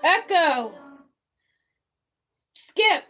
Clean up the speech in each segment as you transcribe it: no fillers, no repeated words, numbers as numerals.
Echo. Skip.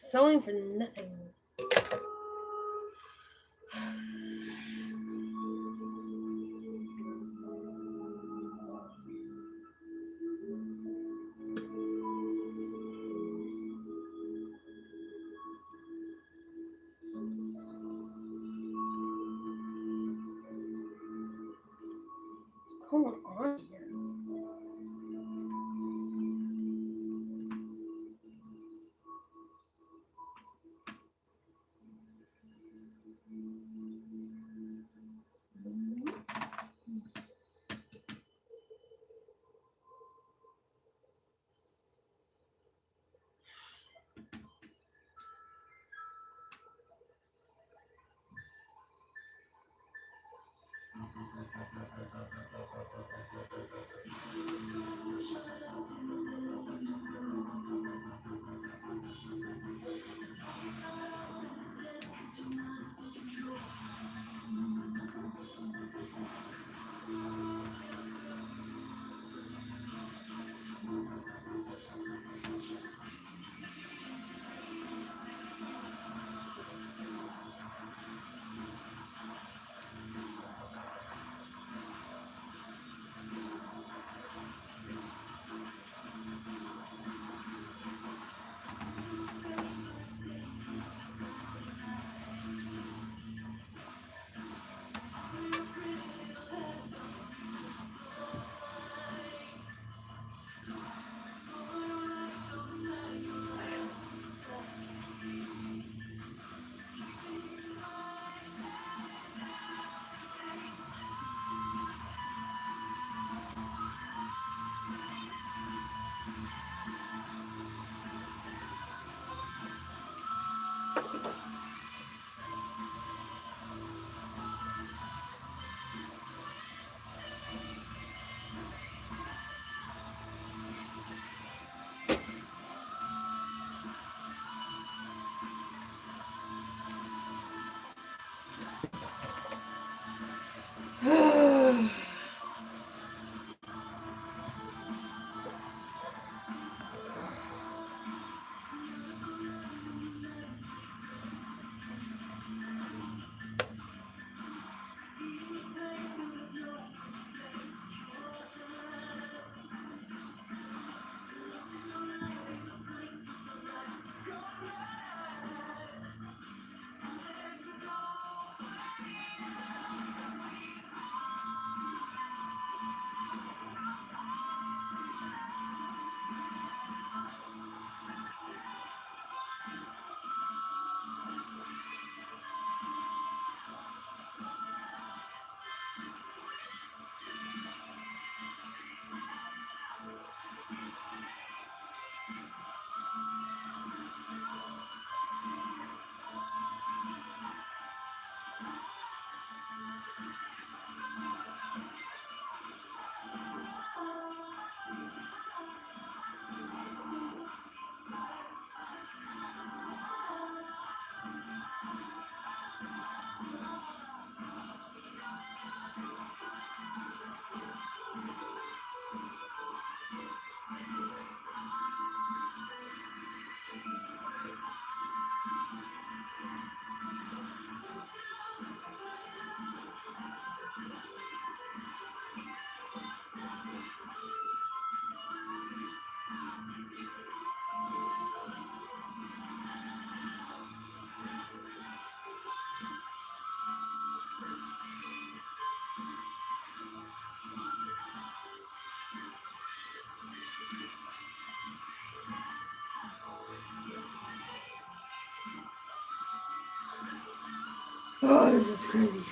Sewing for nothing. What's going on here? Oh, this is crazy.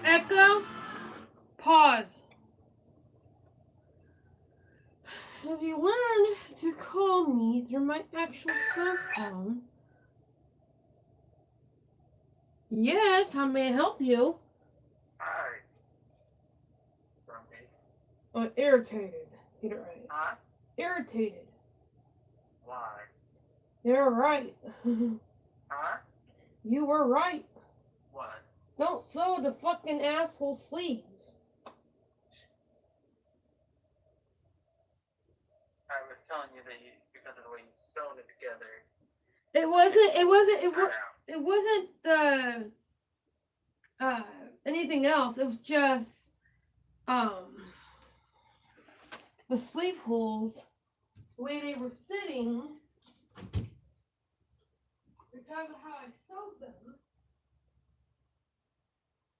Echo, pause. As you learn to call me through my actual cell phone. Yes, how may I help you? Hi. Irritated. Get it right. Huh? Irritated. Why? You're right. Huh? You were right. What? Don't sew the fucking asshole sleeves. I was telling you that because of the way you sewed it together. It wasn't anything else. It was just the sleeve holes, the way they were sitting, because of how I sewed them.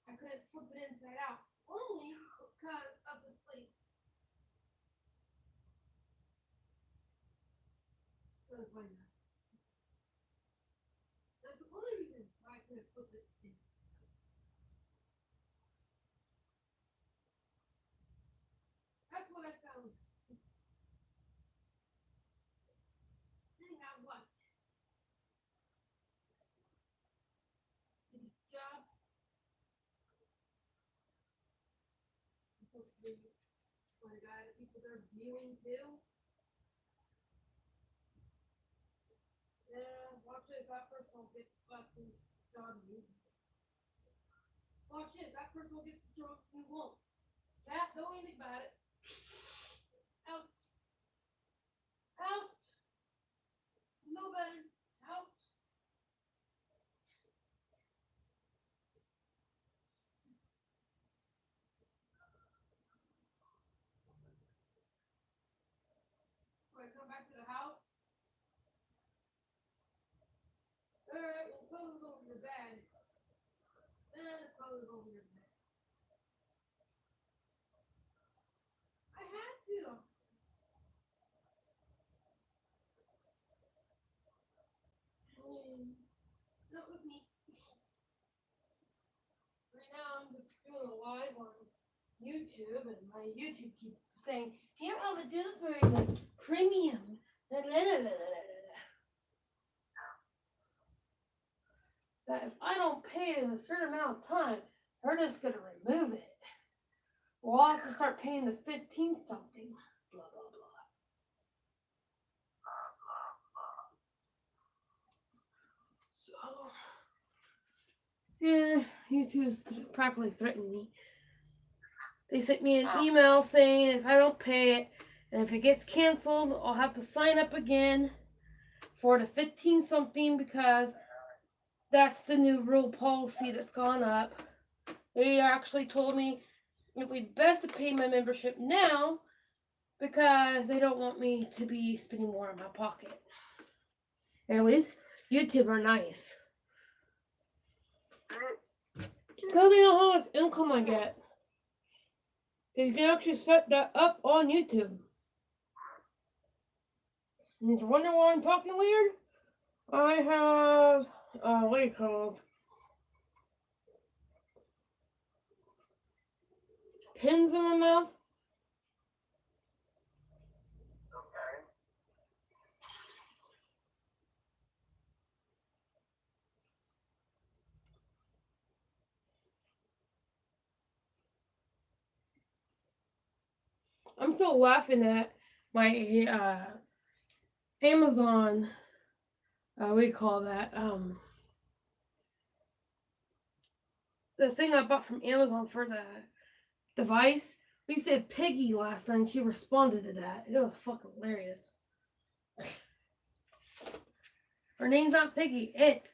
I couldn't flip it inside out, only because of the sleeve. That's the only reason why I couldn't flip it in. That's what I found. Anyhow, what? Did his job? Supposed to be one guy that people are viewing too. Yeah, watch it. That person will get fucking job music. Watch it. That person will get the job you won't. Cat, don't even think about it. Out. Out. No better. Out. When I come back to the house. Alright, well, clothes over your bed. Clothes over your bed. I had to. Not with me. Right now, I'm just doing a live on YouTube, and my YouTube keeps saying, you're able to do this for the premium. That if I don't pay it in a certain amount of time, they're just going to remove it. Well, I'll have to start paying the 15 something. Blah, blah, blah. So, yeah, YouTube's practically threatening me. They sent me an email saying if I don't pay it, and if it gets canceled, I'll have to sign up again for the 15 something, because that's the new rule policy that's gone up. They actually told me it would be best to pay my membership now, because they don't want me to be spending more in my pocket. At least YouTube are nice. Because they know how much income I get. You can actually set that up on YouTube. And you wonder why I'm talking weird? I have, what do you call it? Pins in my mouth. Okay. I'm still laughing at my Amazon, what do you call that? The thing I bought from Amazon for the device. We said Piggy last night, and she responded to that. It was fucking hilarious. Her name's not Piggy, it's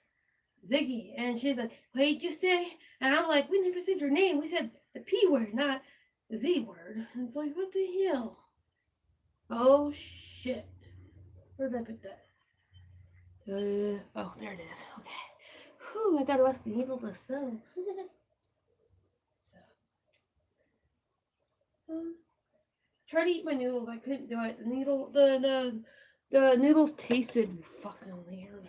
Ziggy. And she's like, wait, you say? And I'm like, we never said your name. We said the P word, not the Z word. And it's like, what the hell? Oh, shit. Where did I put that? Oh, there it is. Okay. Whew, I thought it was the needle to sew. Try to eat my noodles. I couldn't do it. The noodles tasted fucking weird.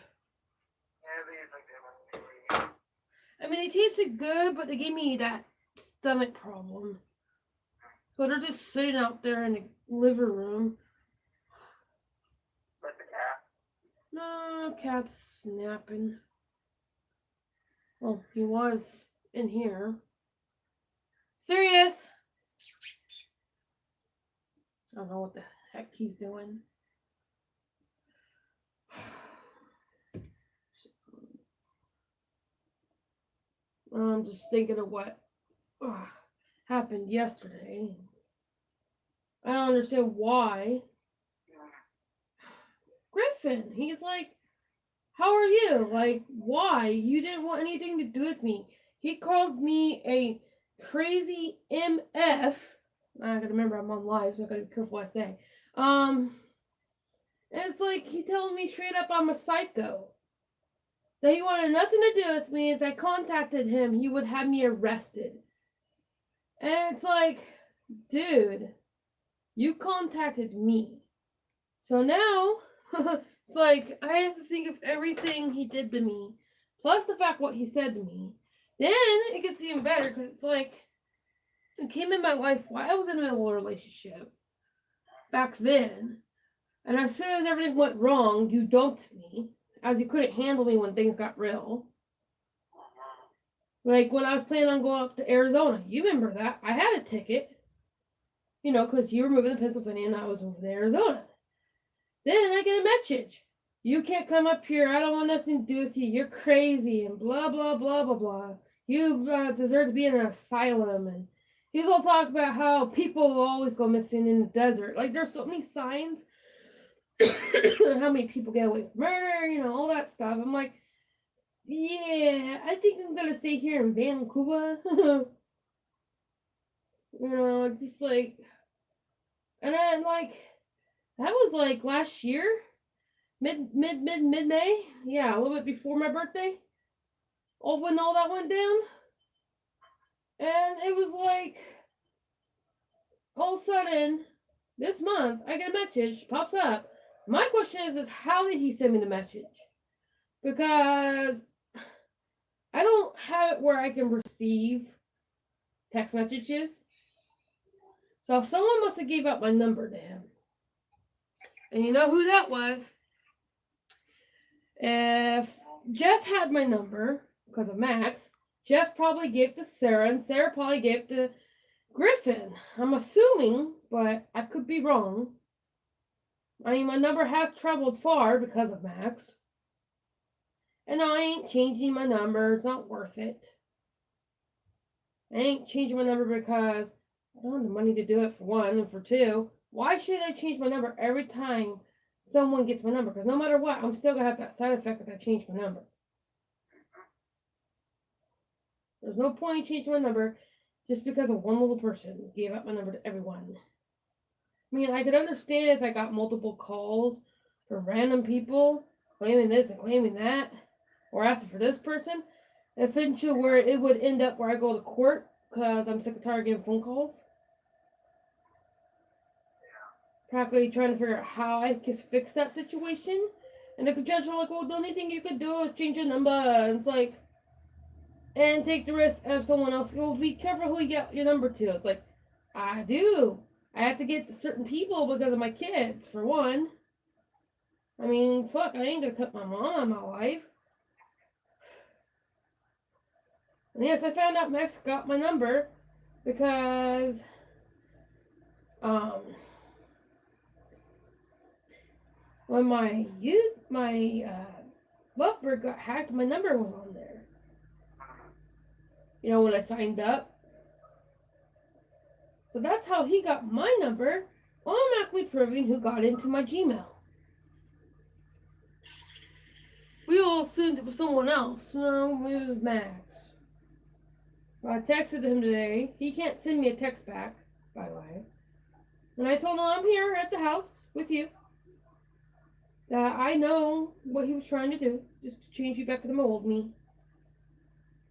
I mean, they tasted good, but they gave me that stomach problem. So they're just sitting out there in the living room. Like the cat? No, cat's napping. Well, he was in here. Sirius! I don't know what the heck he's doing. I'm just thinking of what happened yesterday. I don't understand why. Griffin, he's like, how are you? Like, why? You didn't want anything to do with me. He called me a crazy MF. I gotta remember I'm on live, so I gotta be careful what I say. And it's like he told me straight up I'm a psycho. That he wanted nothing to do with me. If I contacted him, he would have me arrested. And it's like, dude, you contacted me. So now, it's like, I have to think of everything he did to me, plus the fact what he said to me. Then it gets even better, because it's like, it came in my life while I was in the middle of a relationship back then. And as soon as everything went wrong, you dumped me, as you couldn't handle me when things got real. Like when I was planning on going up to Arizona. You remember that. I had a ticket. You know, because you were moving to Pennsylvania and I was moving to Arizona. Then I get a message. You can't come up here. I don't want nothing to do with you. You're crazy and blah, blah, blah, blah, blah. You deserve to be in an asylum. And he was all talking about how people will always go missing in the desert. Like there's so many signs. How many people get away with murder, you know, all that stuff. I'm like, yeah, I think I'm gonna stay here in Vancouver. You know, it's just like, and then like, that was like last year, mid-May, yeah, a little bit before my birthday. When all that went down, and it was like, all of a sudden, this month I get a message pops up. My question is how did he send me the message? Because I don't have it where I can receive text messages. So someone must have gave out my number to him. And you know who that was? If Jeff had my number, because of Max, Jeff probably gave it to Sarah, and Sarah probably gave it to Griffin. I'm assuming, but I could be wrong. I mean, my number has traveled far because of Max. And I ain't changing my number. It's not worth it. I ain't changing my number because I don't have the money to do it, for one. And for two, why should I change my number every time someone gets my number? Because no matter what, I'm still going to have that side effect if I change my number. There's no point in changing my number just because of one little person gave out my number to everyone. I mean, I could understand if I got multiple calls from random people claiming this and claiming that, or asking for this person. Eventually, where it would end up where I go to court because I'm sick and tired of getting phone calls. Practically trying to figure out how I can fix that situation. And the judge was like, well, the only thing you could do is change your number. And it's like, and take the risk of someone else. Well, be careful who you get your number to. It's like, I do. I have to get to certain people because of my kids, for one. I mean, fuck, I ain't gonna cut my mom out of my life. And yes, I found out Max got my number because when my Lovebird got hacked, my number was on there. You know, when I signed up. So that's how he got my number, automatically proving who got into my Gmail. We all assumed it was someone else. No, it was Max. I texted him today. He can't send me a text back, by the way. And I told him I'm here at the house with you. That I know what he was trying to do, just to change me back to the old me.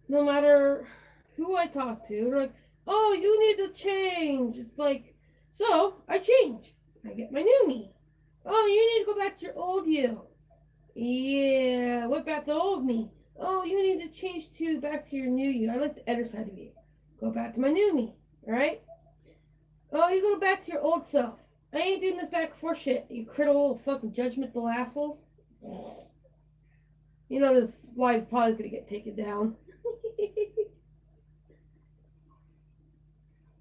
No matter who I talk to, they're like, oh, you need to change. It's like, so I change. I get my new me. Oh, you need to go back to your old you. Yeah, what about the old me? Oh, you need to change to back to your new you. I like the other side of you. Go back to my new me, alright? Oh, you go back to your old self. I ain't doing this back and forth shit, you critical fucking judgmental assholes. You know this live pod is gonna get taken down.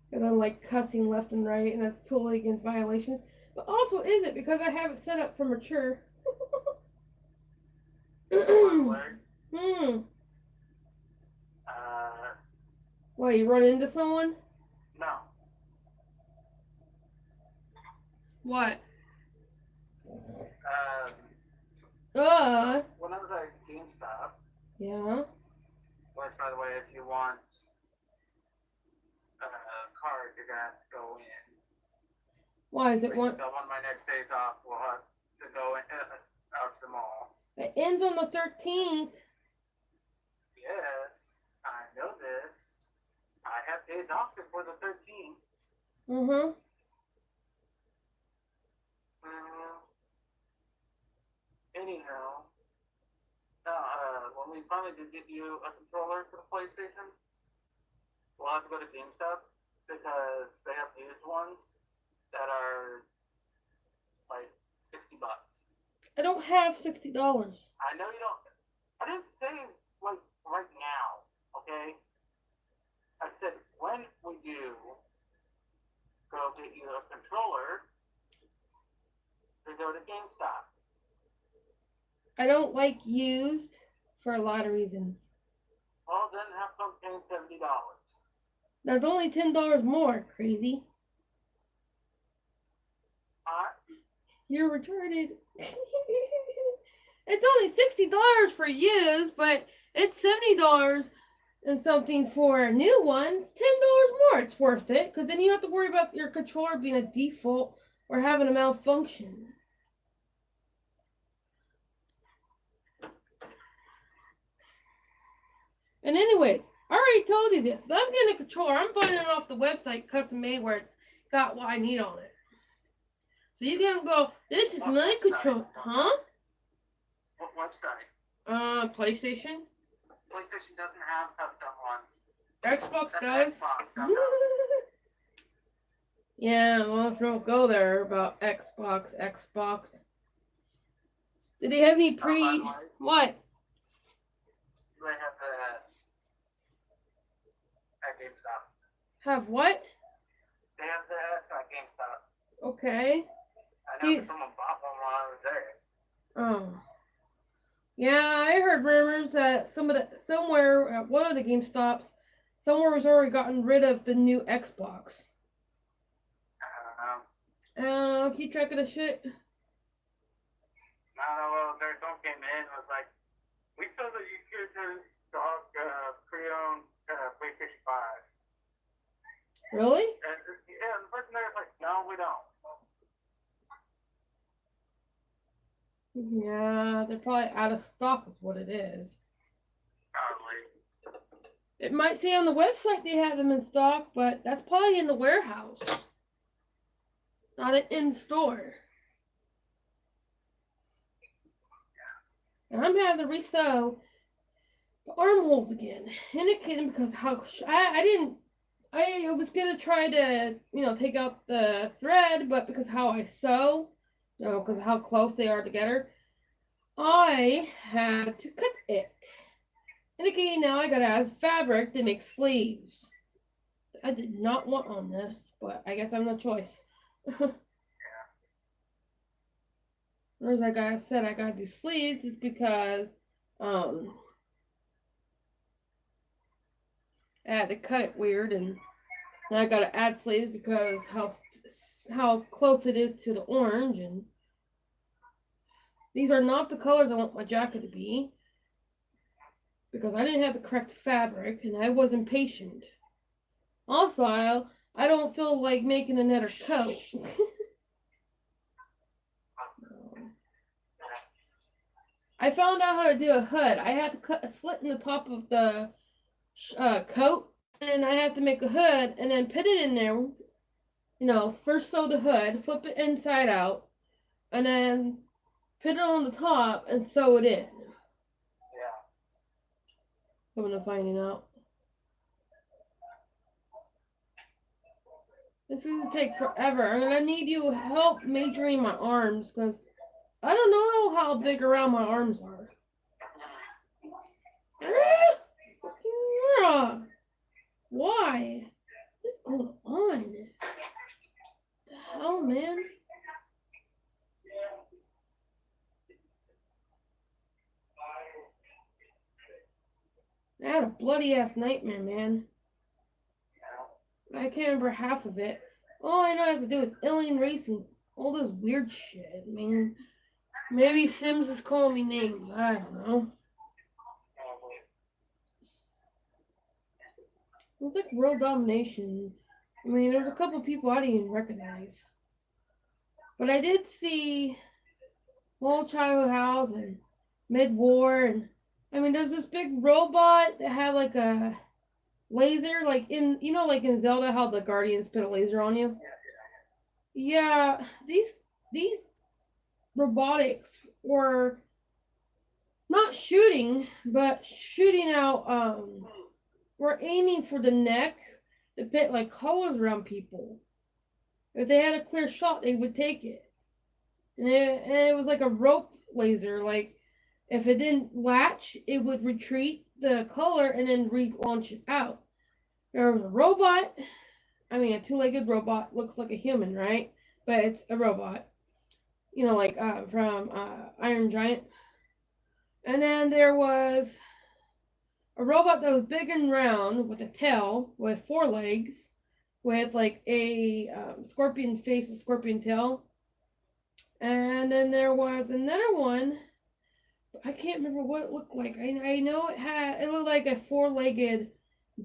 Because I'm like cussing left and right, and that's totally against violations. But also, is it because I have it set up for mature? What, you run into someone? No. What? When I was at GameStop. Yeah. Which, by the way, if you want a card, you're gonna have to go in. Why is it one? So one of my next days off, we'll have to go in, out to the mall. It ends on the 13th. Yes, I know this. I have days off before the 13th. Mm-hmm. Anyhow, when we finally do get you a controller for the PlayStation, we'll have to go to GameStop because they have used ones that are like $60. I don't have $60. I know you don't. I didn't say like right now, okay? I said when we do go get you a controller, we go to GameStop. I don't like used for a lot of reasons. Well, then have fun paying $70. That's only $10 more, crazy. You're retarded. It's only $60 for used, but it's $70 and something for new ones. $10 more. It's worth it, because then you have to worry about your controller being a default or having a malfunction. And anyways, I already told you this. I'm getting a controller. I'm buying it off the website, custom made, where it's got what I need on it. So you can go, this is my controller. Huh? What website? PlayStation. PlayStation doesn't have custom ones. Xbox That's does. Xbox, Yeah, well, if you don't go there about Xbox. Did he have any pre... What? They have the S at GameStop. Have what? They have the S at GameStop. Okay. I know someone bought one while I was there. Oh. Yeah, I heard rumors that somewhere at one of the GameStops, somewhere was already gotten rid of the new Xbox. I don't know. Keep track of the shit. I don't know. Well, there someone came in and was like, we saw that you guys had in stock pre-owned PlayStation 5s. Really? And yeah, the person there was like, no, we don't. Yeah, they're probably out of stock is what it is. Probably. It might say on the website they have them in stock, but that's probably in the warehouse. Not in store. And I'm having to resew the armholes again. Indicating because how I was gonna try to, take out the thread, but because how I sew, because of how close they are together, I had to cut it. Indicating now I gotta add fabric to make sleeves. I did not want on this, but I guess I have no choice. As I gotta do sleeves is because I had to cut it weird and And I gotta add sleeves because how close it is to the orange, and these are not the colors I want my jacket to be because I didn't have the correct fabric and I wasn't patient. Also, I don't feel like making another coat. I found out how to do a hood. I had to cut a slit in the top of the coat, and I had to make a hood and then put it in there. You know, first sew the hood, flip it inside out, and then put it on the top and sew it in. Yeah. Coming to finding out. This is gonna take forever. I'm gonna need you help measuring my arms because I don't know how big around my arms are. Why? What's going on? The hell, man? I had a bloody ass nightmare, man. I can't remember half of it. All I know has to do with alien racing. All this weird shit, man. Maybe Sims is calling me names. I don't know. It's like world domination. I mean, there's a couple people I didn't even recognize. But I did see Old Childhood House and Mid-War. And I mean, there's this big robot that had like a laser, like like in Zelda, how the Guardians put a laser on you. Yeah, these robotics were not shooting, but shooting out. Were aiming for the neck to put like collars around people. If they had a clear shot, they would take it. And it was like a rope laser. Like if it didn't latch, it would retreat the collar and then relaunch it out. There was a robot. I mean, a two-legged robot looks like a human, right? But it's a robot. You know, like from Iron Giant. And then there was a robot that was big and round with a tail with 4 legs with like a scorpion face with scorpion tail. And then there was another one. I can't remember what it looked like. I know it looked like a 4-legged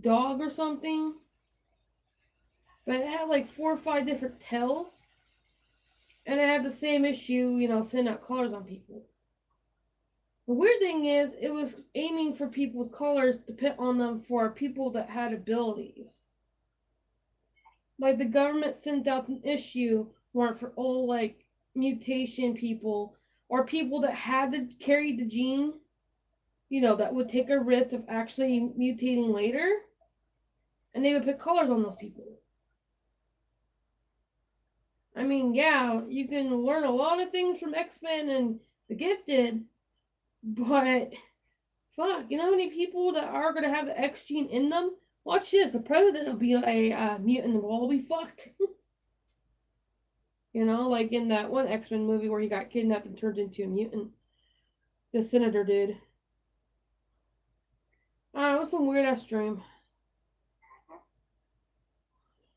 dog or something. But it had like 4 or 5 different tails. And it had the same issue, sending out collars on people. The weird thing is, it was aiming for people with collars to put on them for people that had abilities. Like the government sent out an issue warrant for all like mutation people or people that had to carry the gene, that would take a risk of actually mutating later, and they would put collars on those people. I mean, yeah, you can learn a lot of things from X-Men and The Gifted. But, fuck, you know how many people that are going to have the X gene in them? Watch this, the president will be a mutant and we'll all be fucked. Like in that one X-Men movie where he got kidnapped and turned into a mutant. The senator did. I don't know, it was some weird-ass dream.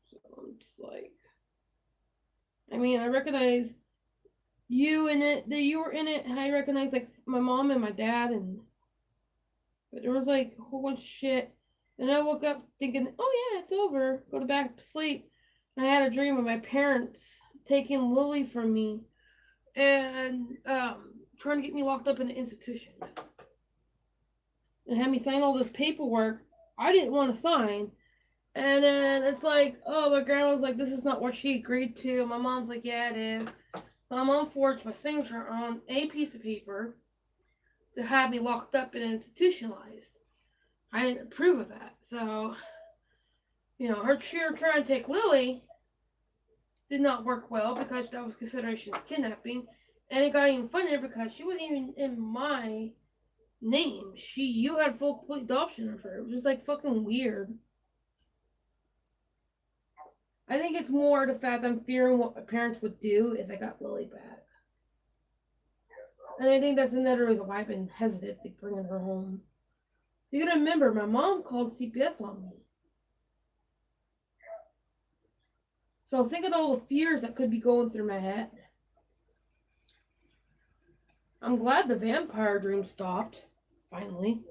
So it's like... I mean, I recognize you in it, that you were in it, and I recognize like my mom and my dad, but there was like a whole bunch of shit, and I woke up thinking, oh yeah, it's over, go to back to sleep, and I had a dream of my parents taking Lily from me, and trying to get me locked up in an institution, and had me sign all this paperwork I didn't want to sign, and then it's like, oh, my grandma's like, this is not what she agreed to, my mom's like, yeah, it is. My mom forged my signature on a piece of paper to have me locked up and institutionalized. I didn't approve of that. So, her trying to take Lily did not work well because that was consideration of kidnapping. And it got even funnier because she wasn't even in my name. You had full complete adoption of her. It was just like fucking weird. I think it's more the fact I'm fearing what my parents would do if I got Lily back. And I think that's another reason why I've been hesitant to bringing her home. You gotta remember, my mom called CPS on me. So think of all the fears that could be going through my head. I'm glad the vampire dream stopped. Finally.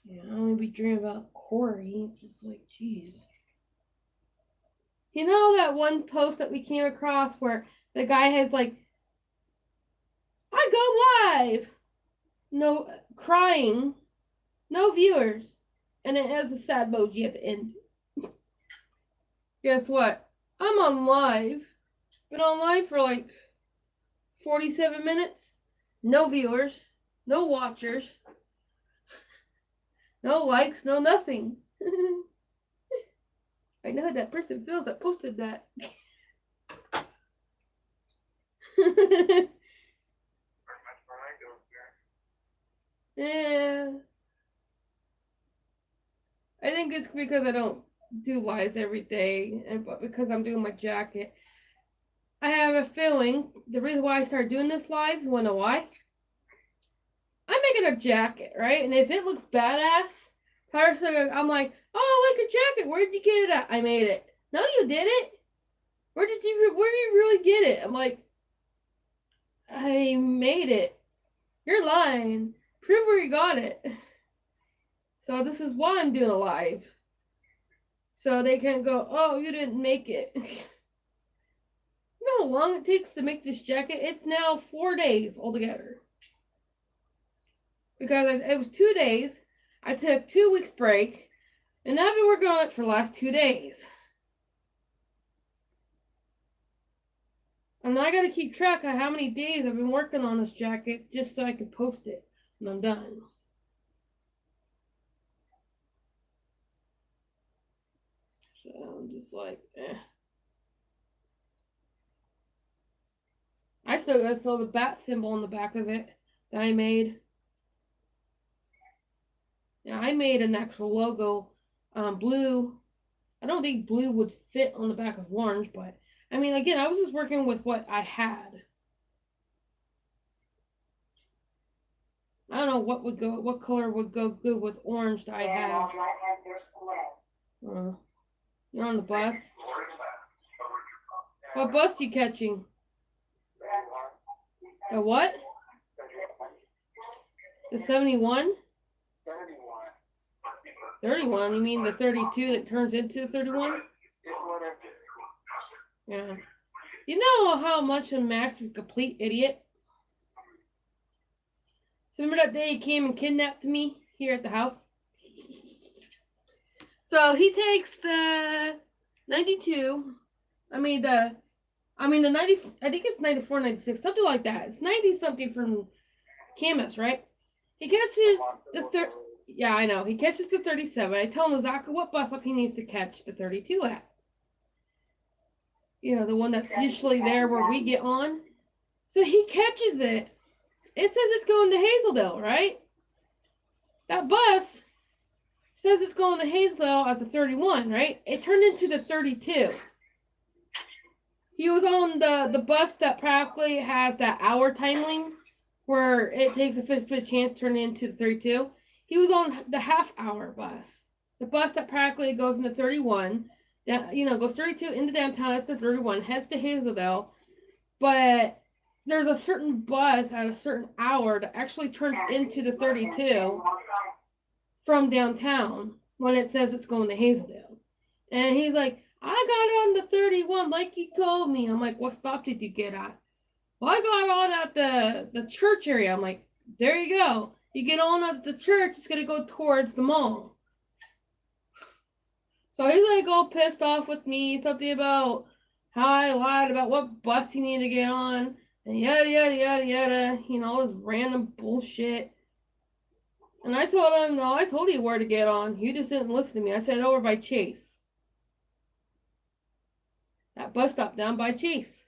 Yeah, I'm gonna be dreaming about Corey. It's just like, jeez. You know that one post that we came across where the guy has like, I go live, no crying, no viewers, and it has a sad emoji at the end. Guess what? I'm on live. Been on live for like 47 minutes. No viewers, no watchers, no likes, no nothing. I know how that person feels that posted that. Yeah. I think it's because I don't do lives every day, but because I'm doing my jacket. I have a feeling the reason why I started doing this live, you wanna know why? I'm making a jacket, right? And if it looks badass, I'm like, oh, I like a jacket. Where did you get it at? I made it. No, you didn't. Where did you really get it? I'm like, I made it. You're lying. Prove where you got it. So this is why I'm doing a live. So they can't go, oh, you didn't make it. You know how long it takes to make this jacket? It's now 4 days altogether. Because it was 2 days. I took 2 weeks break. And I've been working on it for the last 2 days. And I gotta keep track of how many days I've been working on this jacket just so I can post it when I'm done. So I'm just like, eh. I still got the bat symbol on the back of it that I made. Yeah, I made an actual logo. Blue. I don't think blue would fit on the back of orange, but I mean, again, I was just working with what I had. I don't know what color would go good with orange that I have. You're on the bus. What bus you catching? The what? The 71? 31? You mean the 32 that turns into the 31? Yeah. You know how much of Max is a complete idiot? So remember that day he came and kidnapped me here at the house? So he takes the 92. I mean the 90. I think it's 94, 96, something like that. It's 90 something from Camus, right? He catches the Yeah, I know. He catches the 37. I tell him exactly what bus stop he needs to catch the 32 at. You know, the one that's usually there where we get on. So he catches it. It says it's going to Hazeldale, right? That bus says it's going to Hazeldale as a 31, right? It turned into the 32. He was on the bus that practically has that hour timing where it takes a 50-50 chance to turn into the 32. He was on the half-hour bus. The bus that practically goes into 31, that, you know, goes 32 into downtown, that's the 31, heads to Hazeldale. But there's a certain bus at a certain hour that actually turns into the 32 from downtown when it says it's going to Hazeldale. And he's like, I got on the 31 like you told me. I'm like, what stop did you get at? Well, I got on at the church area. I'm like, there you go. You get on at the church, it's going to go towards the mall. So he's like all pissed off with me, something about how I lied about what bus he needed to get on, and yada, yada, yada, yada, you know, all this random bullshit. And I told him, no, I told you where to get on. You just didn't listen to me. I said over by Chase. That bus stop down by Chase.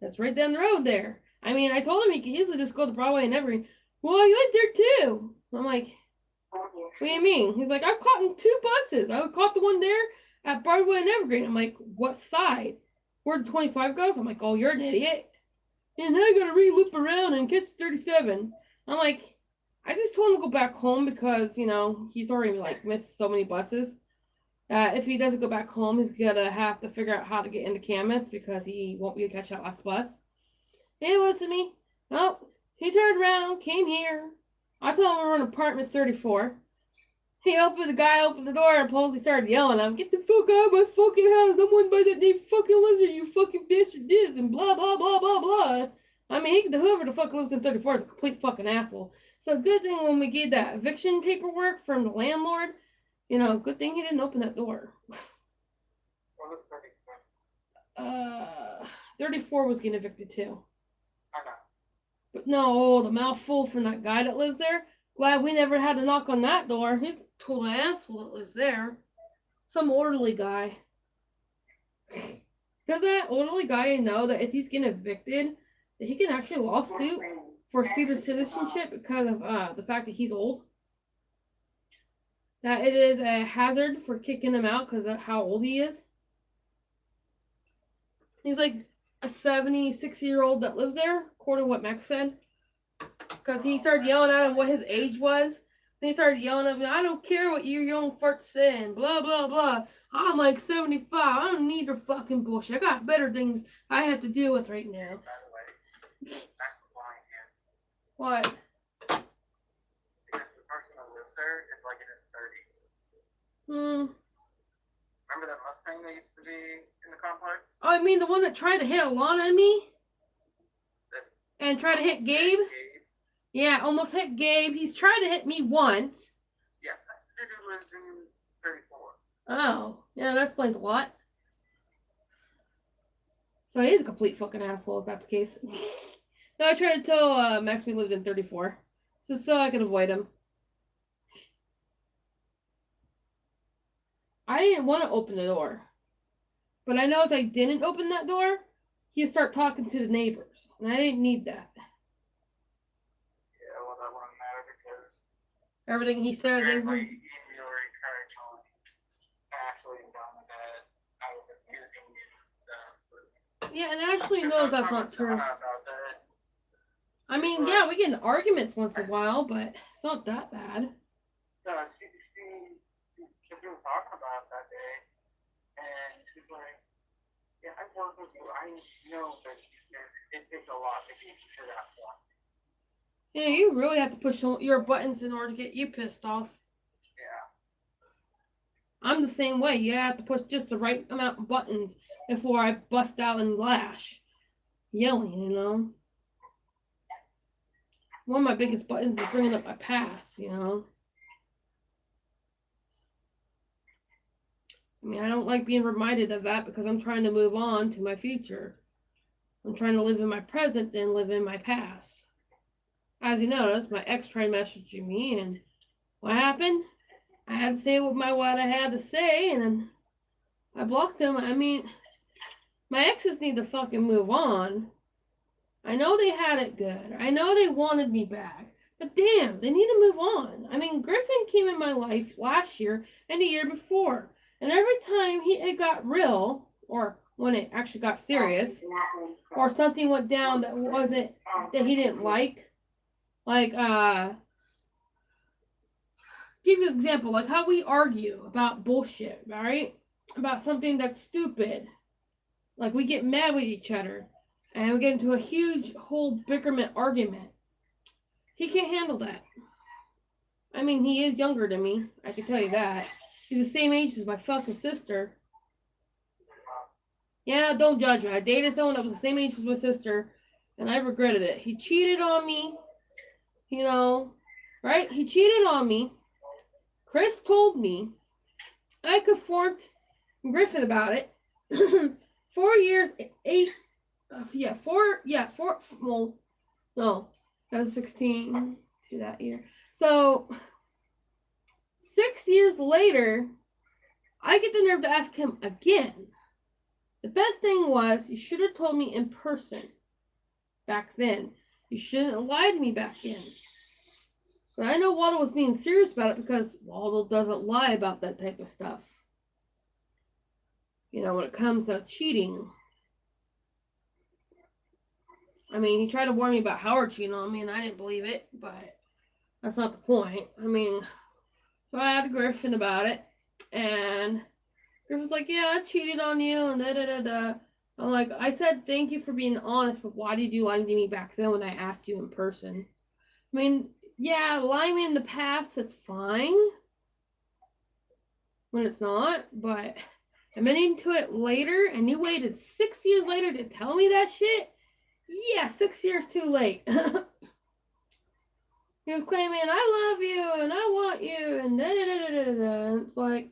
That's right down the road there. I mean, I told him he could easily just go to Broadway and Evergreen. Well, I went there too. I'm like, what do you mean? He's like, I've caught in 2 buses. I caught the one there at Broadway and Evergreen. I'm like, what side? Where the 25 goes? I'm like, oh, you're an idiot. And then I gotta re-loop around and catch 37. I'm like, I just told him to go back home because, you know, he's already like missed so many buses. If he doesn't go back home, he's gonna have to figure out how to get into Camas because he won't be able to catch that last bus. He didn't listen to me. Nope. He turned around, came here. I told him we were in apartment 34. The guy opened the door and Posey started yelling at him, "Get the fuck out of my fucking house. No one by that name fucking lives here, you fucking bastard this," and blah, blah, blah, blah, blah. I mean, whoever the fuck lives in 34 is a complete fucking asshole. So good thing when we get that eviction paperwork from the landlord, good thing he didn't open that door. What was 34 was getting evicted too. I know. But no, the mouthful from that guy that lives there. Glad we never had to knock on that door. He's a total asshole that lives there. Some orderly guy. Does that orderly guy know that if he's getting evicted, that he can actually lawsuit for Cedar citizenship because of the fact that he's old? That it is a hazard for kicking him out because of how old he is? He's like a 76-year-old that lives there, according to what Max said. Because he started yelling at him what his age was. And he started yelling at me, "I don't care what you young farts saying, blah, blah, blah. I'm like 75. I don't need your fucking bullshit. I got better things I have to deal with right now." By the way, Max was lying here. What? Because the person that lives there is like in his 30s. Remember that Mustang that used to be in the complex? Oh, I mean the one that tried to hit Alana and me? And tried to hit Gabe? Yeah, almost hit Gabe. He's tried to hit me once. Yeah, that's the dude who lives in 34. Oh, yeah, that explains a lot. So he's a complete fucking asshole if that's the case. No, I tried to tell Max we lived in 34. So I could avoid him. I didn't want to open the door. But I know if I didn't open that door, he'd start talking to the neighbors. And I didn't need that. Yeah, well, that wouldn't matter because Everything he says ain't apparently you were encouraging Ashley and Donna that I was abusing you and stuff. But yeah, and Ashley knows that's not true. About that. I mean, yeah, we get in arguments once in a while, but it's not that bad. No, she we were talking about it that day, and she's like, "Yeah, I work with you. I know that it takes a lot to get you to that point." Yeah, you really have to push your buttons in order to get you pissed off. Yeah. I'm the same way. You have to push just the right amount of buttons before I bust out and lash. Yelling, One of my biggest buttons is bringing up my past, I mean, I don't like being reminded of that because I'm trying to move on to my future. I'm trying to live in my present than live in my past. As you notice, my ex tried messaging me, and what happened? I had to say what I had to say, and then I blocked him. I mean, my exes need to fucking move on. I know they had it good. I know they wanted me back. But damn, they need to move on. I mean, Griffin came in my life last year and the year before. And every time it got real, or when it actually got serious, or something went down that he didn't like give you an example, like how we argue about bullshit, right? About something that's stupid. Like we get mad with each other and we get into a huge whole bickerment argument. He can't handle that. I mean, he is younger than me, I can tell you that. He's the same age as my fucking sister. Yeah, don't judge me. I dated someone that was the same age as my sister, and I regretted it. He cheated on me, right? He cheated on me. Chris told me. I confronted Griffin about it. 4 years, well, no, that was 16 to that year. So, 6 years later, I get the nerve to ask him again. The best thing was, you should have told me in person back then. You shouldn't have lied to me back then. But I know Waldo was being serious about it because Waldo doesn't lie about that type of stuff. When it comes to cheating. I mean, he tried to warn me about Howard cheating on me, and I didn't believe it, but that's not the point. I mean, so I had to Griffin about it, and Griffin's like, yeah, I cheated on you, and da da da da. I'm like, I said thank you for being honest, but why did you lie to me back then when I asked you in person? I mean, yeah, lying me in the past, that's fine when it's not, but admitting to it later, and you waited 6 years later to tell me that shit? Yeah, 6 years too late. He was claiming, I love you, and I want you, and da da da da da da. It's like,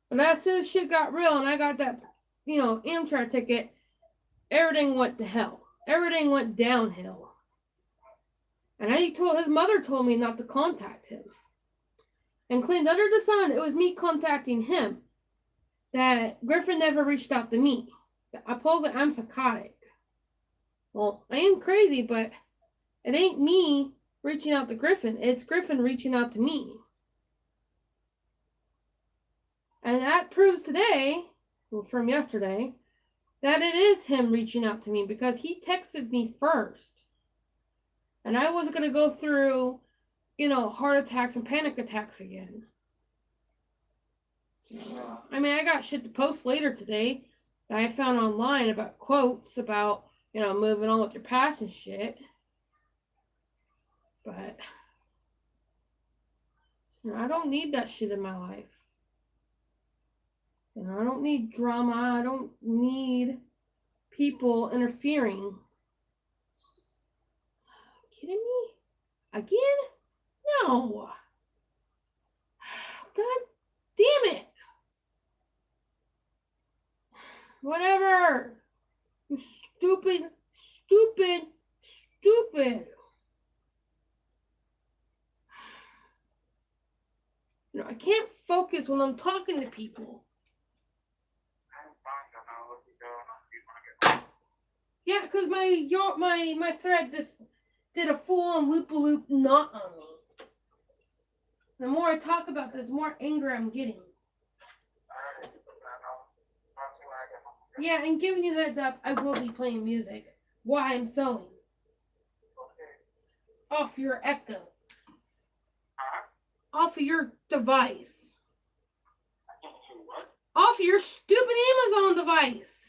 but as soon as shit got real and I got that, Amtrak ticket, everything went to hell. Everything went downhill. And his mother told me not to contact him. And claimed under the sun it was me contacting him. That Griffin never reached out to me. I suppose that I'm psychotic. Well, I am crazy, but it ain't me reaching out to Griffin. It's Griffin reaching out to me. And that proves today, well, from yesterday, that it is him reaching out to me because he texted me first. And I wasn't going to go through, heart attacks and panic attacks again. So, I mean, I got shit to post later today that I found online about quotes about, moving on with your past and shit. But, I don't need that shit in my life. I don't need drama. I don't need people interfering. Kidding me? Again? No. God damn it. Whatever. You stupid, stupid, stupid. I can't focus when I'm talking to people. Yeah, because my thread just did a full-on loop-a-loop knot on me. The more I talk about this, the more anger I'm getting. Yeah, and giving you heads up, I will be playing music while I'm sewing. Off your Echo. Off of your device. Off your stupid Amazon device.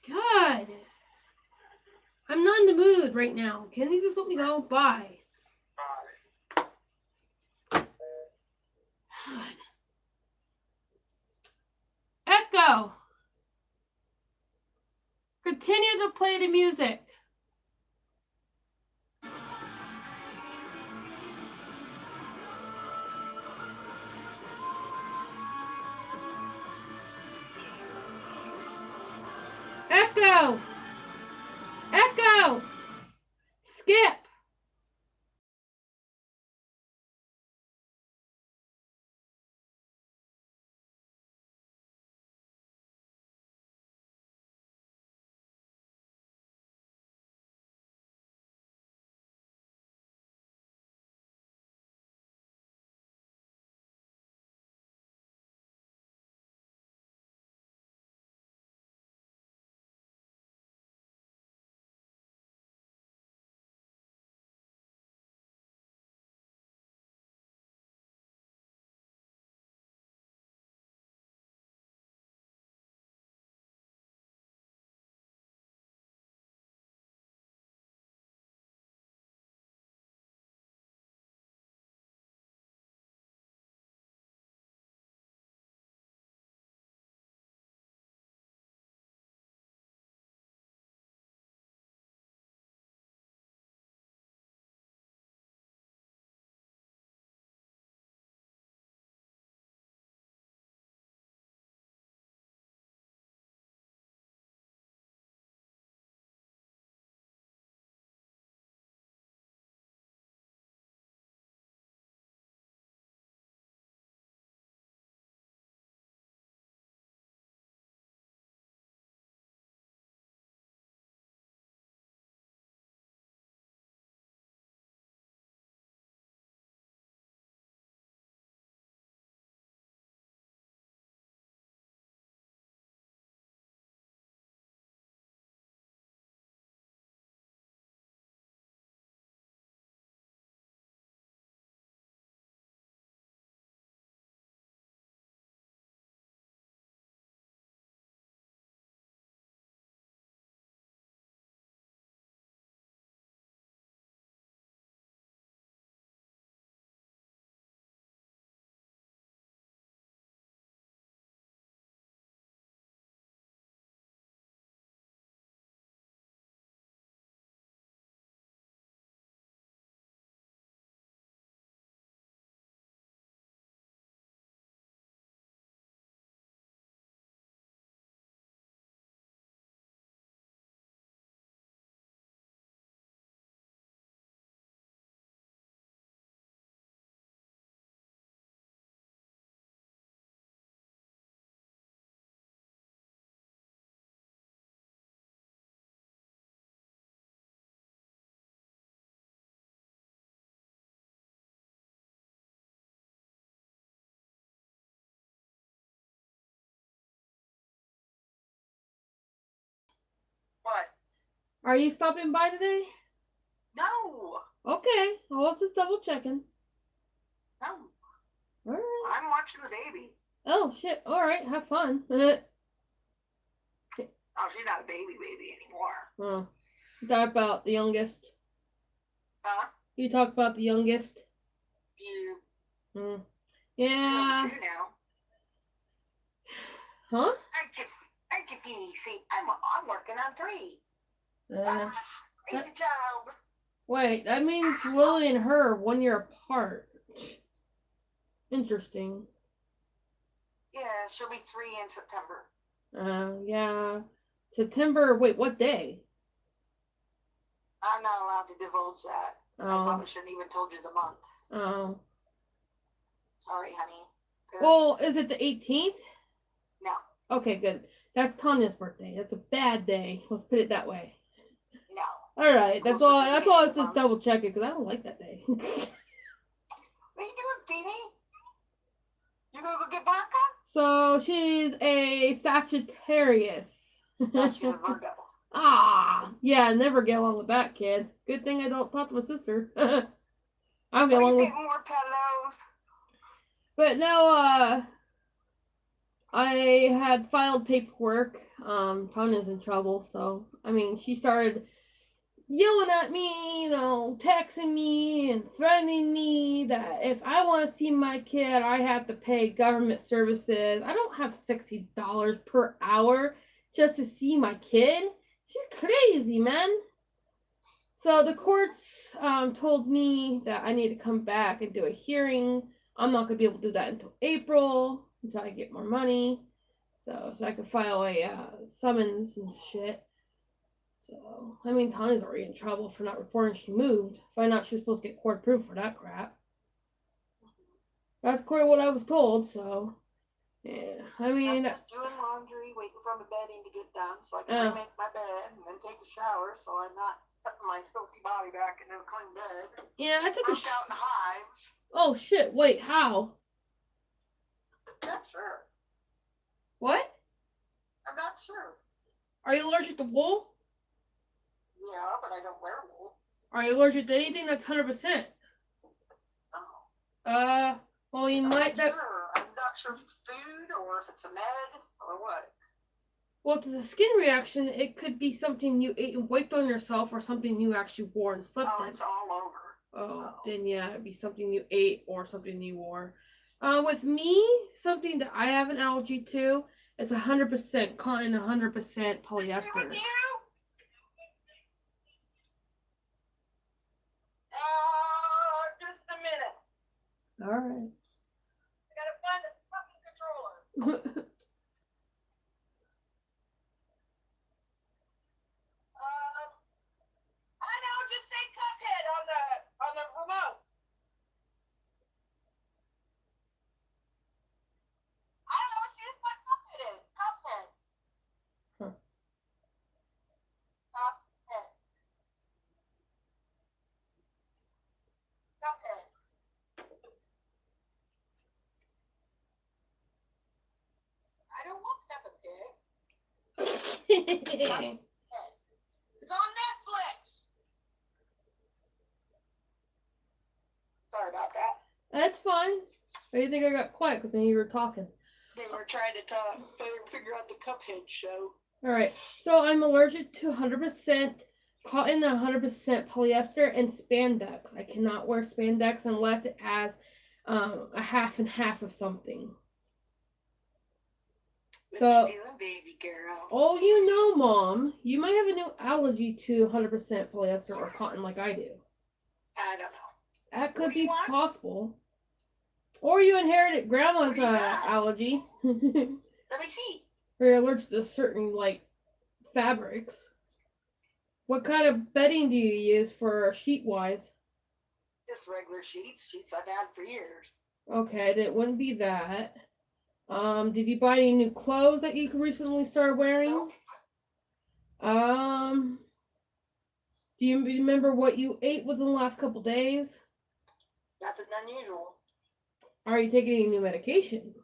God. I'm not in the mood right now. Can you just let me go? Bye. God. Echo. Continue to play the music. Echo. Echo. Skip. Are you stopping by today? No. Okay, I was just double checking. No. All right. I'm watching the baby. Oh shit! All right, have fun. Oh, she's not a baby anymore. Oh, you talk about the youngest. Huh? You talk about the youngest. You. Yeah. She's 2 now. Huh? I can see. I'm working on 3. Crazy child. Wait, that means Lily and her are 1 year apart. Interesting. Yeah, she'll be 3 in September. Yeah. September, wait, what day? I'm not allowed to divulge that. I probably shouldn't even told you the month. Oh. Sorry, honey. Well, is it the 18th? No. Okay, good. That's Tanya's birthday. That's a bad day. Let's put it that way. No. All right. That's all I was just double checking because I don't like that day. What are you doing, Beanie? You gonna go get Blanca? So she's a Sagittarius. No, she's a Virgo. Ah, yeah, I never get along with that kid. Good thing I don't talk to my sister. I don't get along with. Get more pillows. But no, I had filed paperwork. Tanya's in trouble, so I mean, she started yelling at me, texting me and threatening me that if I want to see my kid, I have to pay government services. I don't have $60 per hour just to see my kid. She's crazy, man. So the courts told me that I need to come back and do a hearing. I'm not going to be able to do that until April, until I get more money. So I can file a summons and shit. So, I mean, Tanya's already in trouble for not reporting she moved. Find out she was supposed to get court approved for that crap. That's quite what I was told, so. Yeah, I mean. I'm just doing laundry, waiting for my bedding to get done so I can remake my bed and then take a shower so I'm not putting my filthy body back into a clean bed. Yeah, I took a out in hives. Oh, shit. Wait, how? Not sure. What? I'm not sure. Are you allergic to wool? Yeah, but I don't wear wool. Are you allergic to anything that's 100%? No. Well, you might. Sure. I'm not sure if it's food or if it's a med or what. Well, if it's a skin reaction, it could be something you ate and wiped on yourself or something you actually wore and slept in. Oh, it's all over. Oh, then yeah, it'd be something you ate or something you wore. With me, something that I have an allergy to is 100% cotton, 100% polyester. Just a minute. All right. I gotta find the fucking controller. I know. Just say Cuphead on the remote. I don't know. She just put Cuphead in. Cuphead. Huh. Cuphead. Cuphead. I don't want Cuphead. It's on Netflix. Sorry about that. That's fine. Or you think I got quiet because then you were talking? They were trying to figure out the Cuphead show. All right. So I'm allergic to 100% cotton, 100% polyester, and spandex. I cannot wear spandex unless it has a half and half of something. What you doing, baby girl? Oh, you know, Mom, you might have a new allergy to 100% polyester or cotton like I do. I don't know. That could be possible. Or you inherited Grandma's allergy. Let me see. Or you're allergic to certain, fabrics. What kind of bedding do you use for sheet-wise? Just regular sheets I've had for years. Okay, it wouldn't be that. Did you buy any new clothes that you recently started wearing? Nope. Do you remember what you ate within the last couple days? Nothing unusual. Are you taking any new medication?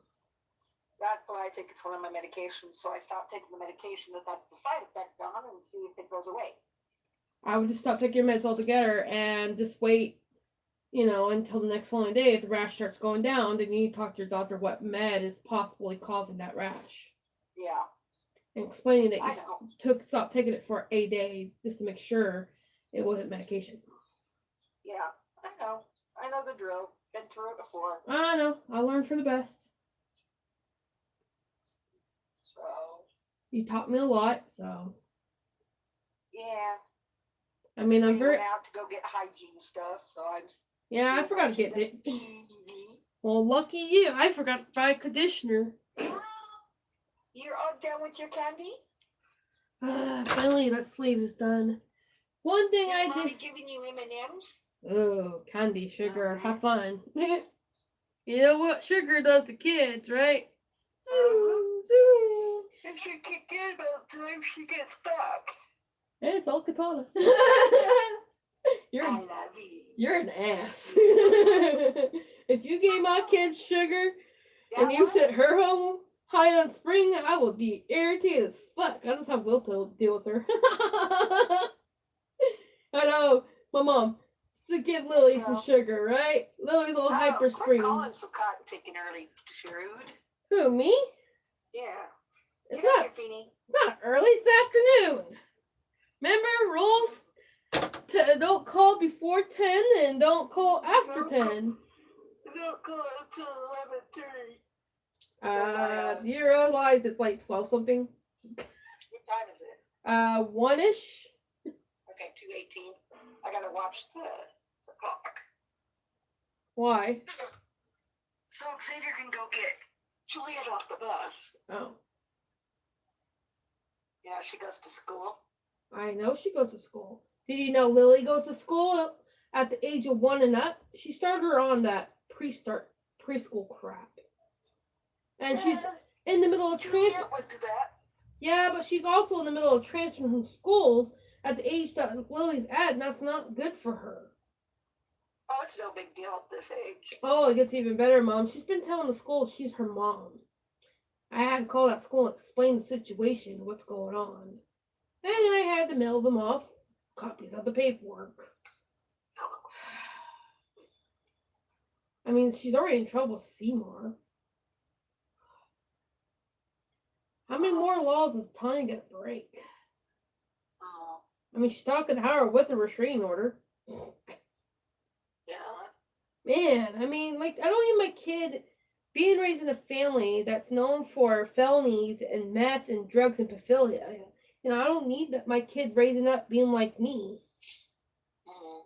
That's what I think it's one of my medications, so I stopped taking the medication that's the side effect on and see if it goes away. I would just stop taking your meds altogether and just wait, until the next following day. If the rash starts going down, then you need to talk to your doctor what med is possibly causing that rash. Yeah. And explaining that I you know. stopped taking it for a day just to make sure it wasn't medication. Yeah, I know. I know the drill. Been through it before. I know. I learned for the best. So. You taught me a lot, so. Yeah. I mean, I'm very. Went out to go get hygiene stuff, so I'm. Yeah, I forgot to get it. Well, lucky you. I forgot to buy a conditioner. You're all done with your candy? Finally, that sleeve is done. One thing I Mommy did. giving you M&Ms? Oh, candy, sugar. Have fun. You know what sugar does to kids, right? Zoom, zoom. If she kick in about time, she gets back. Hey, it's all katana. I love you. You're an ass. If you gave my kid sugar and you sent her home high on spring, I would be irritated as fuck. I just have will to deal with her. I know, my mom. So give Lily some sugar, right? Lily's all hyper spring. Quit calling some cotton picking early, Sherwood. Who, me? Yeah. It's not early, it's afternoon. Remember rules? Don't call before 10 and don't call after 10. Don't call until 11:30. Do you realize it's like 12 something? What time is it? 1-ish. Okay, 2:18. I gotta watch the clock. Why? So Xavier can go get Juliet off the bus. Oh. Yeah, she goes to school. I know she goes to school. Did you know Lily goes to school at the age of 1 and up? She started her on that preschool crap. And she's in the middle of transfer. Yeah, but she's also in the middle of transferring from schools at the age that Lily's at, and that's not good for her. Oh, it's no big deal at this age. Oh, it gets even better, Mom. She's been telling the school she's her mom. I had to call that school and explain the situation, what's going on. And I had to mail them off copies of the paperwork. I mean, she's already in trouble with Seymour. How many more laws is Tanya gonna break? I mean, she's talking to Howard with a restraining order. Yeah. Man, I mean, I don't need my kid being raised in a family that's known for felonies and meth and drugs and pedophilia. I don't need my kid raising up being like me.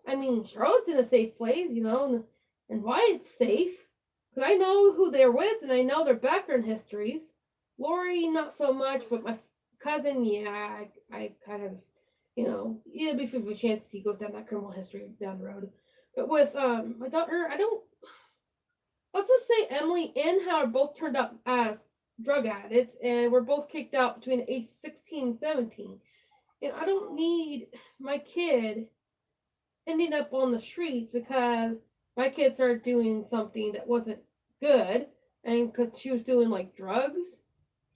I mean, Charlotte's in a safe place, and Wyatt's safe. Because I know who they're with and I know their background histories. Lori, not so much, but my cousin, yeah, I kind of, it'd be 50 chance he goes down that criminal history down the road. But with my daughter, let's just say Emily and Howard both turned up as drug addicts, and we're both kicked out between age 16 and 17. And I don't need my kid ending up on the streets because my kid started doing something that wasn't good, and because she was doing like drugs,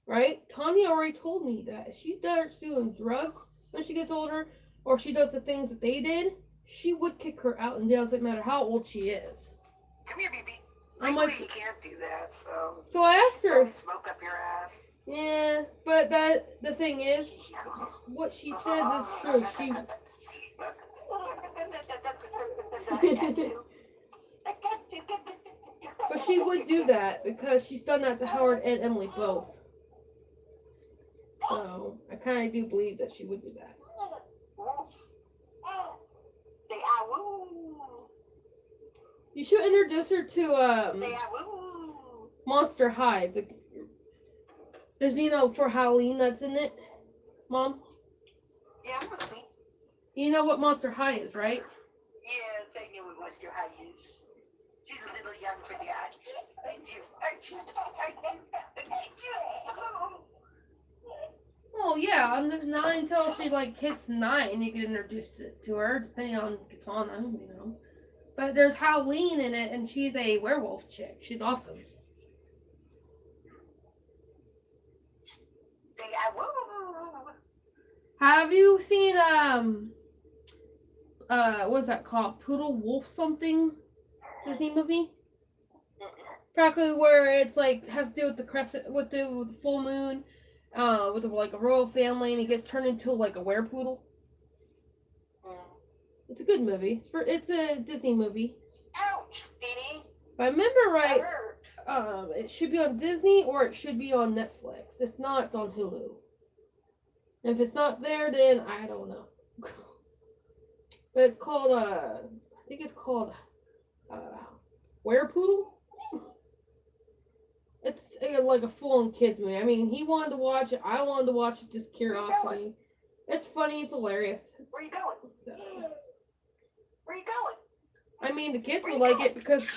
right? Tanya already told me that if she starts doing drugs when she gets older, or she does the things that they did, she would kick her out, and it doesn't matter how old she is. Come here, baby. I'm like, you can't do that, so. So I asked her. Smoke up your ass. Yeah, but the thing is, what she says is true. But she would do that because she's done that to Howard and Emily both. So I kind of do believe that she would do that. You should introduce her to Monster High. There's for Halloween that's in it, Mom. Yeah, I'm listening. You know what Monster High is, right? Yeah, I know what Monster High is. She's a little young for that. Oh yeah, not until she hits 9, you can introduce it to her, depending on Katana, But there's Halloween in it, and she's a werewolf chick. She's awesome. Have you seen what's that called? Poodle Wolf something Disney movie? Practically where it's like has to do with the crescent, with the full moon, with like a royal family, and he gets turned into like a werepoodle. It's a good movie. It's a Disney movie. Ouch, Feeny. If I remember right, it should be on Disney or it should be on Netflix. If not, it's on Hulu. And if it's not there, then I don't know. But it's called I think it's called Werepoodle. It's like a full-on kids movie. I mean, he wanted to watch it. I wanted to watch it. Just curiosity. It's funny. It's hilarious. Where you going? So, where you going? I mean, the kids will like it because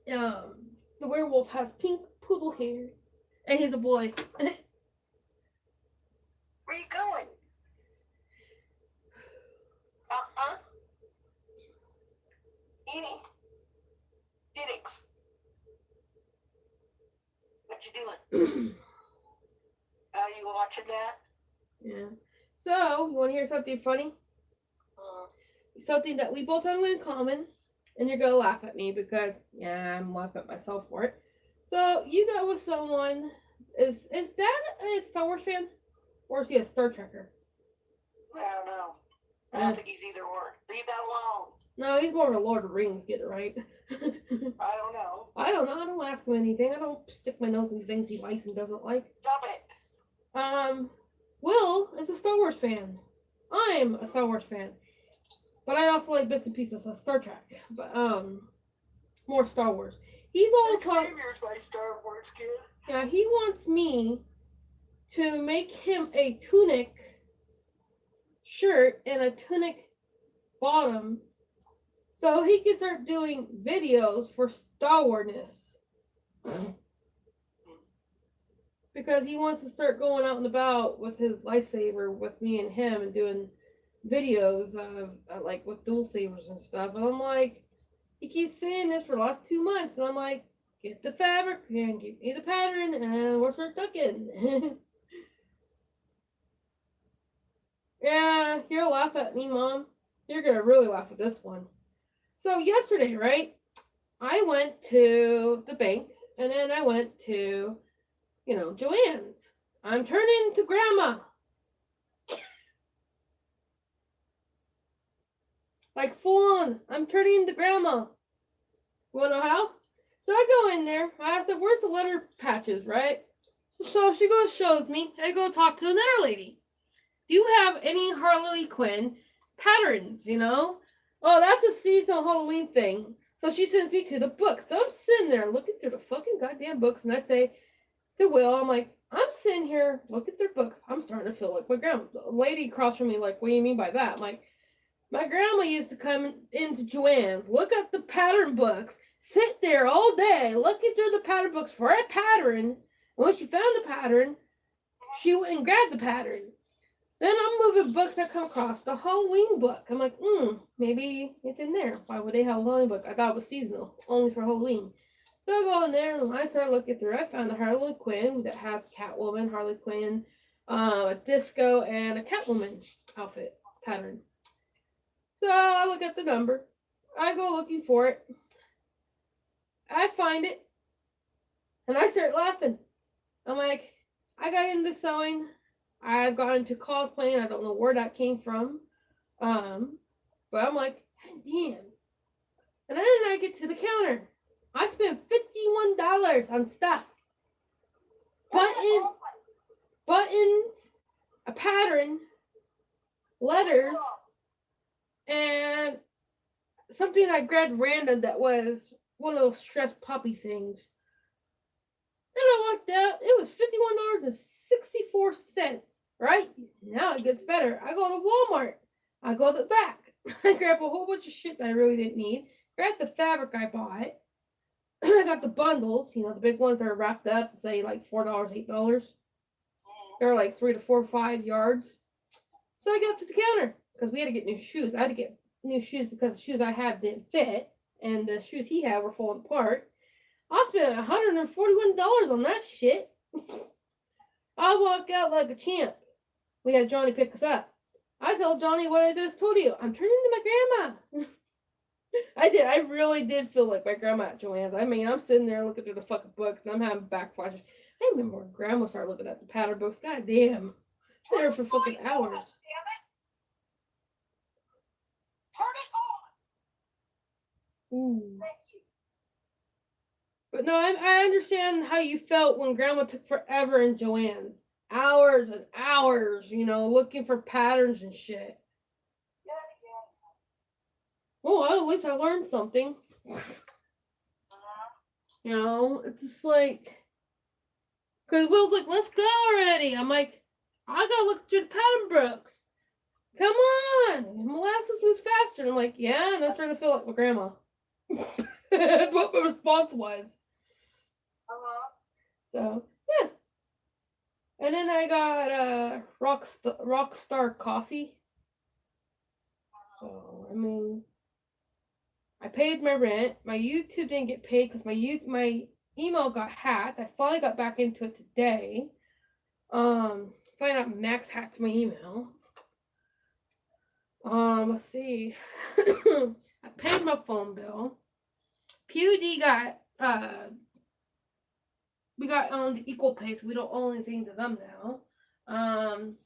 the werewolf has pink poodle hair, and he's a boy. Where you going? Eating. Diddix. What you doing? Are you watching that? Yeah. So, you want to hear something funny? Something that we both have in common, and you're gonna laugh at me because I'm laughing at myself for it. So you got with someone. Is Dad a Star Wars fan, or is he a Star Trekker? I don't know. I don't think he's either or. Leave that alone. No, he's more of a Lord of the Rings. Get it right. I don't know. I don't know. I don't ask him anything. I don't stick my nose in things he likes and doesn't like. Stop it. Will is a Star Wars fan. I'm a Star Wars fan. But I also like bits and pieces of Star Trek. But more Star Wars. He's all talking. Xavier's my Star Wars kid. Yeah, he wants me to make him a tunic shirt and a tunic bottom so he can start doing videos for Star Wars. Because he wants to start going out and about with his lightsaber with me and him and doing videos of like with dual sabers and stuff. And I'm like, he keeps saying this for the last 2 months, and I'm like, get the fabric and give me the pattern and we'll start cooking. Yeah, you'll laugh at me, Mom. You're gonna really laugh at this one. So yesterday, right, I went to the bank and then I went to, Joann's. I'm turning into grandma. Like full on, I'm turning into grandma. You wanna know how? So I go in there, I asked her, where's the letter patches, right? So she goes, shows me, I go talk to another lady. Do you have any Harley Quinn patterns, Oh, that's a seasonal Halloween thing. So she sends me to the books. So I'm sitting there looking through the fucking goddamn books, and I say to Will, I'm like, I'm sitting here looking through books. I'm starting to feel like my grandma. The lady across from me, like, what do you mean by that? I'm like, my grandma used to come into Joann's, look at the pattern books, sit there all day looking through the pattern books for a pattern. And when she found the pattern, she went and grabbed the pattern. Then I'm moving books that come across the Halloween book. I'm like, maybe it's in there. Why would they have a Halloween book? I thought it was seasonal, only for Halloween. So I go in there and I start looking through. I found a Harley Quinn that has Catwoman, Harley Quinn, a disco, and a Catwoman outfit pattern. So I look at the number. I go looking for it. I find it. And I start laughing. I'm like, I got into sewing. I've gone into cosplaying. I don't know where that came from. But I'm like, damn. And then I get to the counter. I spent $51 on stuff. Buttons, a pattern, letters, and something I grabbed random that was one of those stress puppy things. And I walked out. It was $51.64. Right? Now it gets better. I go to Walmart. I go to the back. I grab a whole bunch of shit that I really didn't need. Grab the fabric I bought. I got the bundles, the big ones that are wrapped up, say like $4, $8. They're like 3 to 4 or 5 yards. So I go up to the counter because we had to get new shoes. I had to get new shoes because the shoes I had didn't fit, and the shoes he had were falling apart. I spent $141 on that shit. I walk out like a champ. We had Johnny pick us up. I told Johnny what I just told you. I'm turning into my grandma. I did. I really did feel like my grandma at Joanne's. I mean, I'm sitting there looking through the fucking books and I'm having backflashes. I remember when grandma started looking at the pattern books. God damn. There for fucking hours. Turn it on. Ooh. Thank you. But no, I understand how you felt when grandma took forever in Joanne's. Hours and hours, looking for patterns and shit. Yeah. Oh, well, at least I learned something. It's just like, because Will's like, let's go already. I'm like, I gotta look through the pattern books. Come on, molasses moves faster. And I'm like, yeah, and I'm starting to feel like my grandma. That's what my response was. So, yeah. And then I got Rockstar coffee. So, I mean, I paid my rent. My YouTube didn't get paid because my email got hacked. I finally got back into it today. Find out Max hacked my email. Let's see. I paid my phone bill. PUD got we got owned equal pay, so we don't owe anything to them now.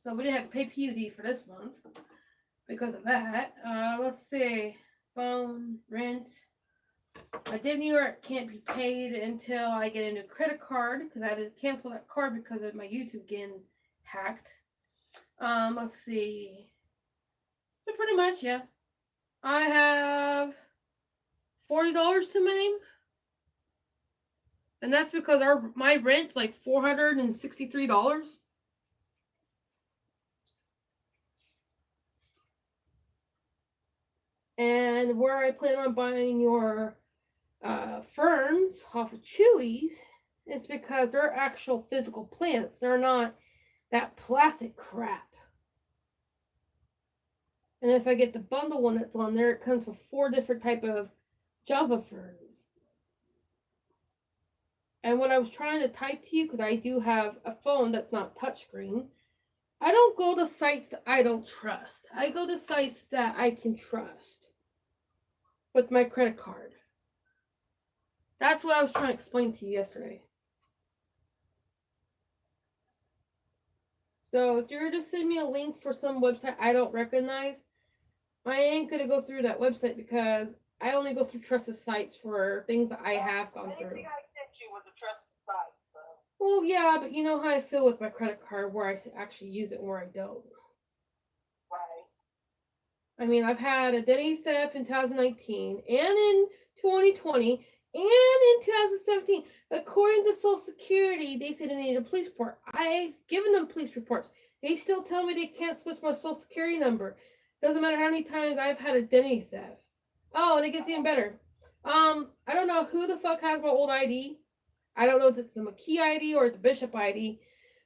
So we didn't have to pay PUD for this month because of that. Let's see. Phone, rent. My Dip New York can't be paid until I get a new credit card because I had to cancel that card because of my YouTube getting hacked. Let's see. So pretty much, yeah. I have $40 to my name. And that's because my rent's like $463. And where I plan on buying your ferns off of Chewy's is because they're actual physical plants. They're not that plastic crap. And if I get the bundle one that's on there, it comes with 4 different type of Java ferns. And what I was trying to type to you, because I do have a phone that's not touchscreen, I don't go to sites that I don't trust. I go to sites that I can trust with my credit card. That's what I was trying to explain to you yesterday. So if you're just sending me a link for some website I don't recognize, I ain't going to go through that website because I only go through trusted sites for things that I have gone through. Anything I sent you was a trusted site, so. Well, yeah, but you know how I feel with my credit card where I actually use it and where I don't. Right. I mean, I've had identity theft in 2019 and in 2020 and in 2017. According to Social Security, they said they needed a police report. I've given them police reports. They still tell me they can't switch my Social Security number. Doesn't matter how many times I've had identity theft. Oh, and it gets even better. I don't know who the fuck has my old ID. I don't know if it's the McKee ID or the Bishop ID.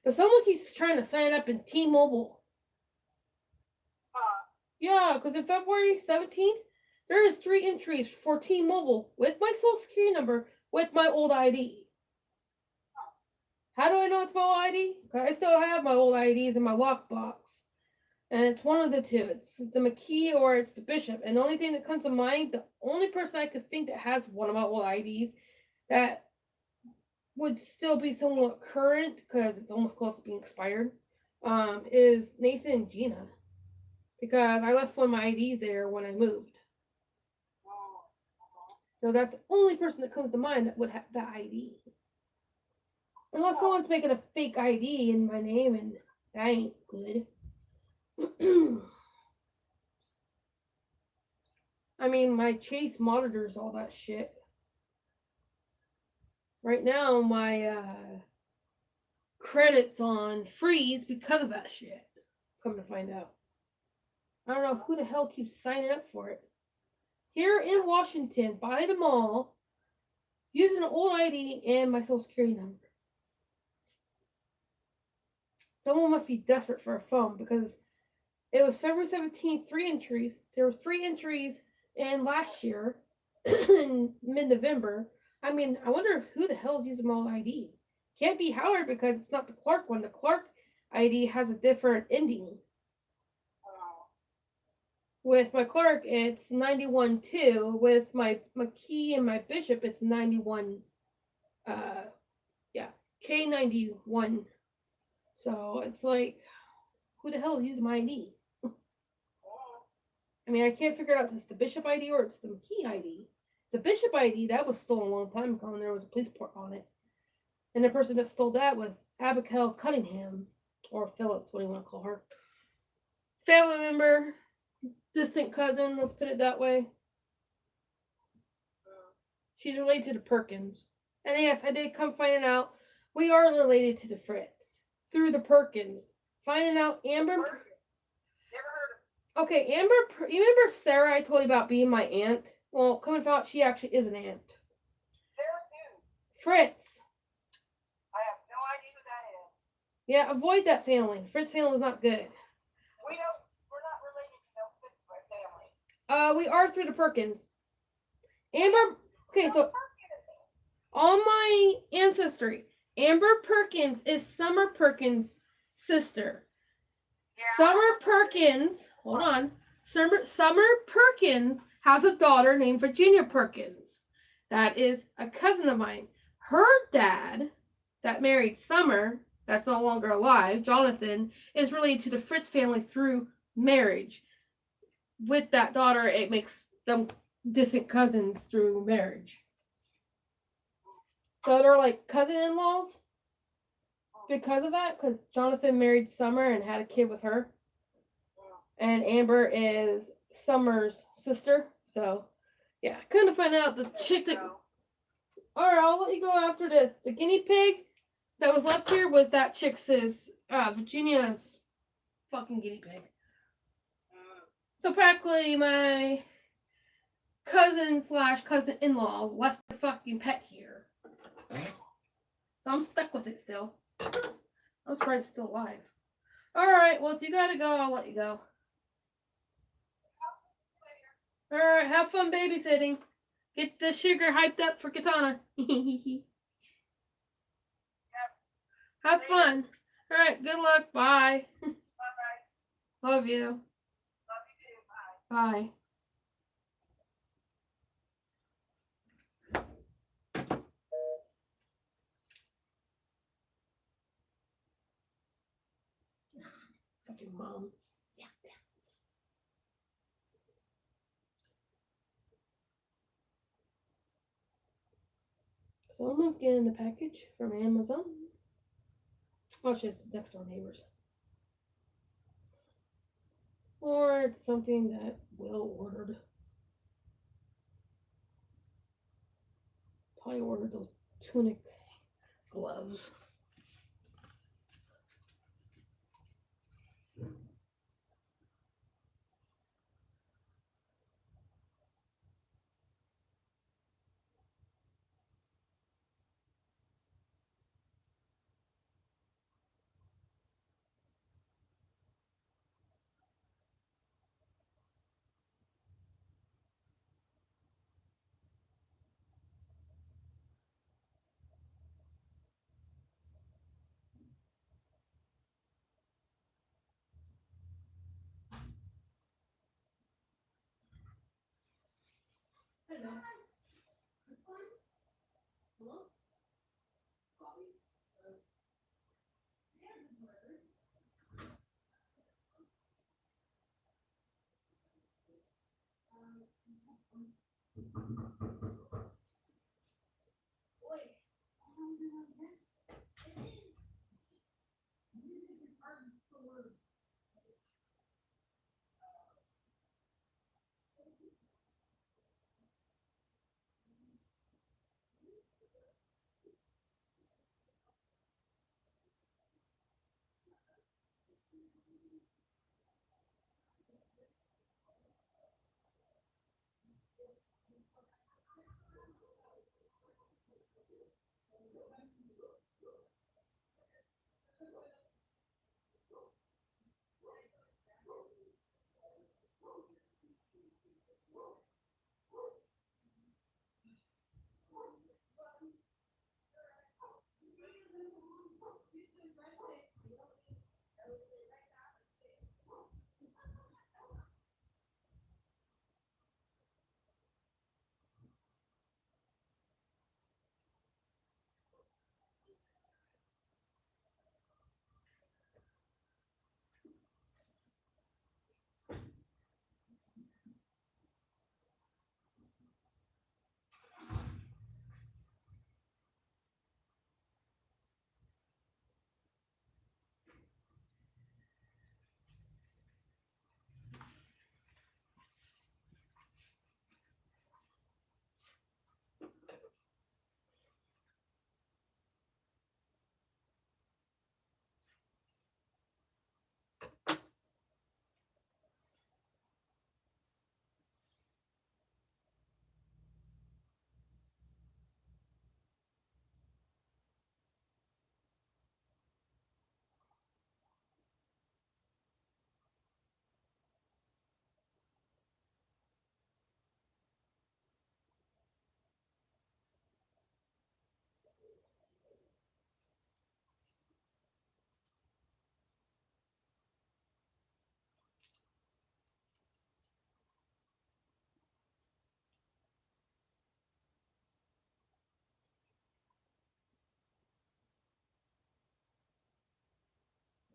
But someone keeps trying to sign up in T-Mobile. Yeah, because in February 17th, there is 3 entries for T-Mobile with my Social Security number with my old ID. How do I know it's my old ID? Because I still have my old IDs in my lockbox. And it's one of the two. It's the McKee or it's the Bishop. And the only thing that comes to mind, the only person I could think that has one of my old IDs that would still be somewhat current, because it's almost close to being expired, is Nathan and Gina. Because I left one of my IDs there when I moved. So that's the only person that comes to mind that would have that ID. Unless someone's making a fake ID in my name, and that ain't good. I mean, my Chase monitors all that shit. Right now, my credit's on freeze because of that shit. Come to find out. I don't know who the hell keeps signing up for it. Here in Washington, by the mall, using an old ID and my Social Security number. Someone must be desperate for a phone because it was February 17th, 3 entries. There were 3 entries in last year, in mid-November. I mean, I wonder who the hell is using my old ID. Can't be Howard because it's not the Clark one. The Clark ID has a different ending. With my clerk, it's 91.2. With my key and my bishop, it's 91. Yeah, K91. So it's like, who the hell used my ID? I mean, I can't figure out if it's the bishop ID or it's the McKee ID. The bishop ID, that was stolen a long time ago, and there was a police report on it. And the person that stole that was Abigail Cunningham, or Phillips, what do you want to call her? Family member, distant cousin, let's put it that way. She's related to the Perkins. And yes, I did come finding out we are related to the Fritz through the Perkins. Finding out Amber. Never heard of Okay, Amber. You remember Sarah? I told you about being my aunt. Well, coming out, she actually is an aunt. Sarah who? Fritz. I have no idea who that is. Yeah, avoid that family. Fritz family is not good. We're not related to no Fritz family. We are through the Perkins. Amber. Okay, so on my ancestry, Amber Perkins is Summer Perkins' sister. Yeah. Summer Perkins, hold on. Summer Perkins has a daughter named Virginia Perkins. That is a cousin of mine. Her dad, that married Summer, that's no longer alive, Jonathan, is related to the Fritz family through marriage. With that daughter, it makes them distant cousins through marriage. So they're like cousin-in-laws because of that, because Jonathan married Summer and had a kid with her. And Amber is Summer's sister. So, yeah, couldn't find out the chick that... Alright, I'll let you go after this. The guinea pig that was left here was that chick's, Virginia's fucking guinea pig. So practically my cousin/cousin-in-law left the fucking pet here. So I'm stuck with it still. I'm surprised it's still alive. Alright, well if you gotta go, I'll let you go. Alright, have fun babysitting. Get the sugar hyped up for Katana. Have fun. Alright, good luck. Bye. Bye-bye. Love you. Love you too. Bye. Bye. Fucking mom. Yeah. Someone's getting the package from Amazon. Oh shit, it's next door neighbors. Or it's something that Will ordered. Probably ordered those tunic gloves. Hello. Hello? Coffee?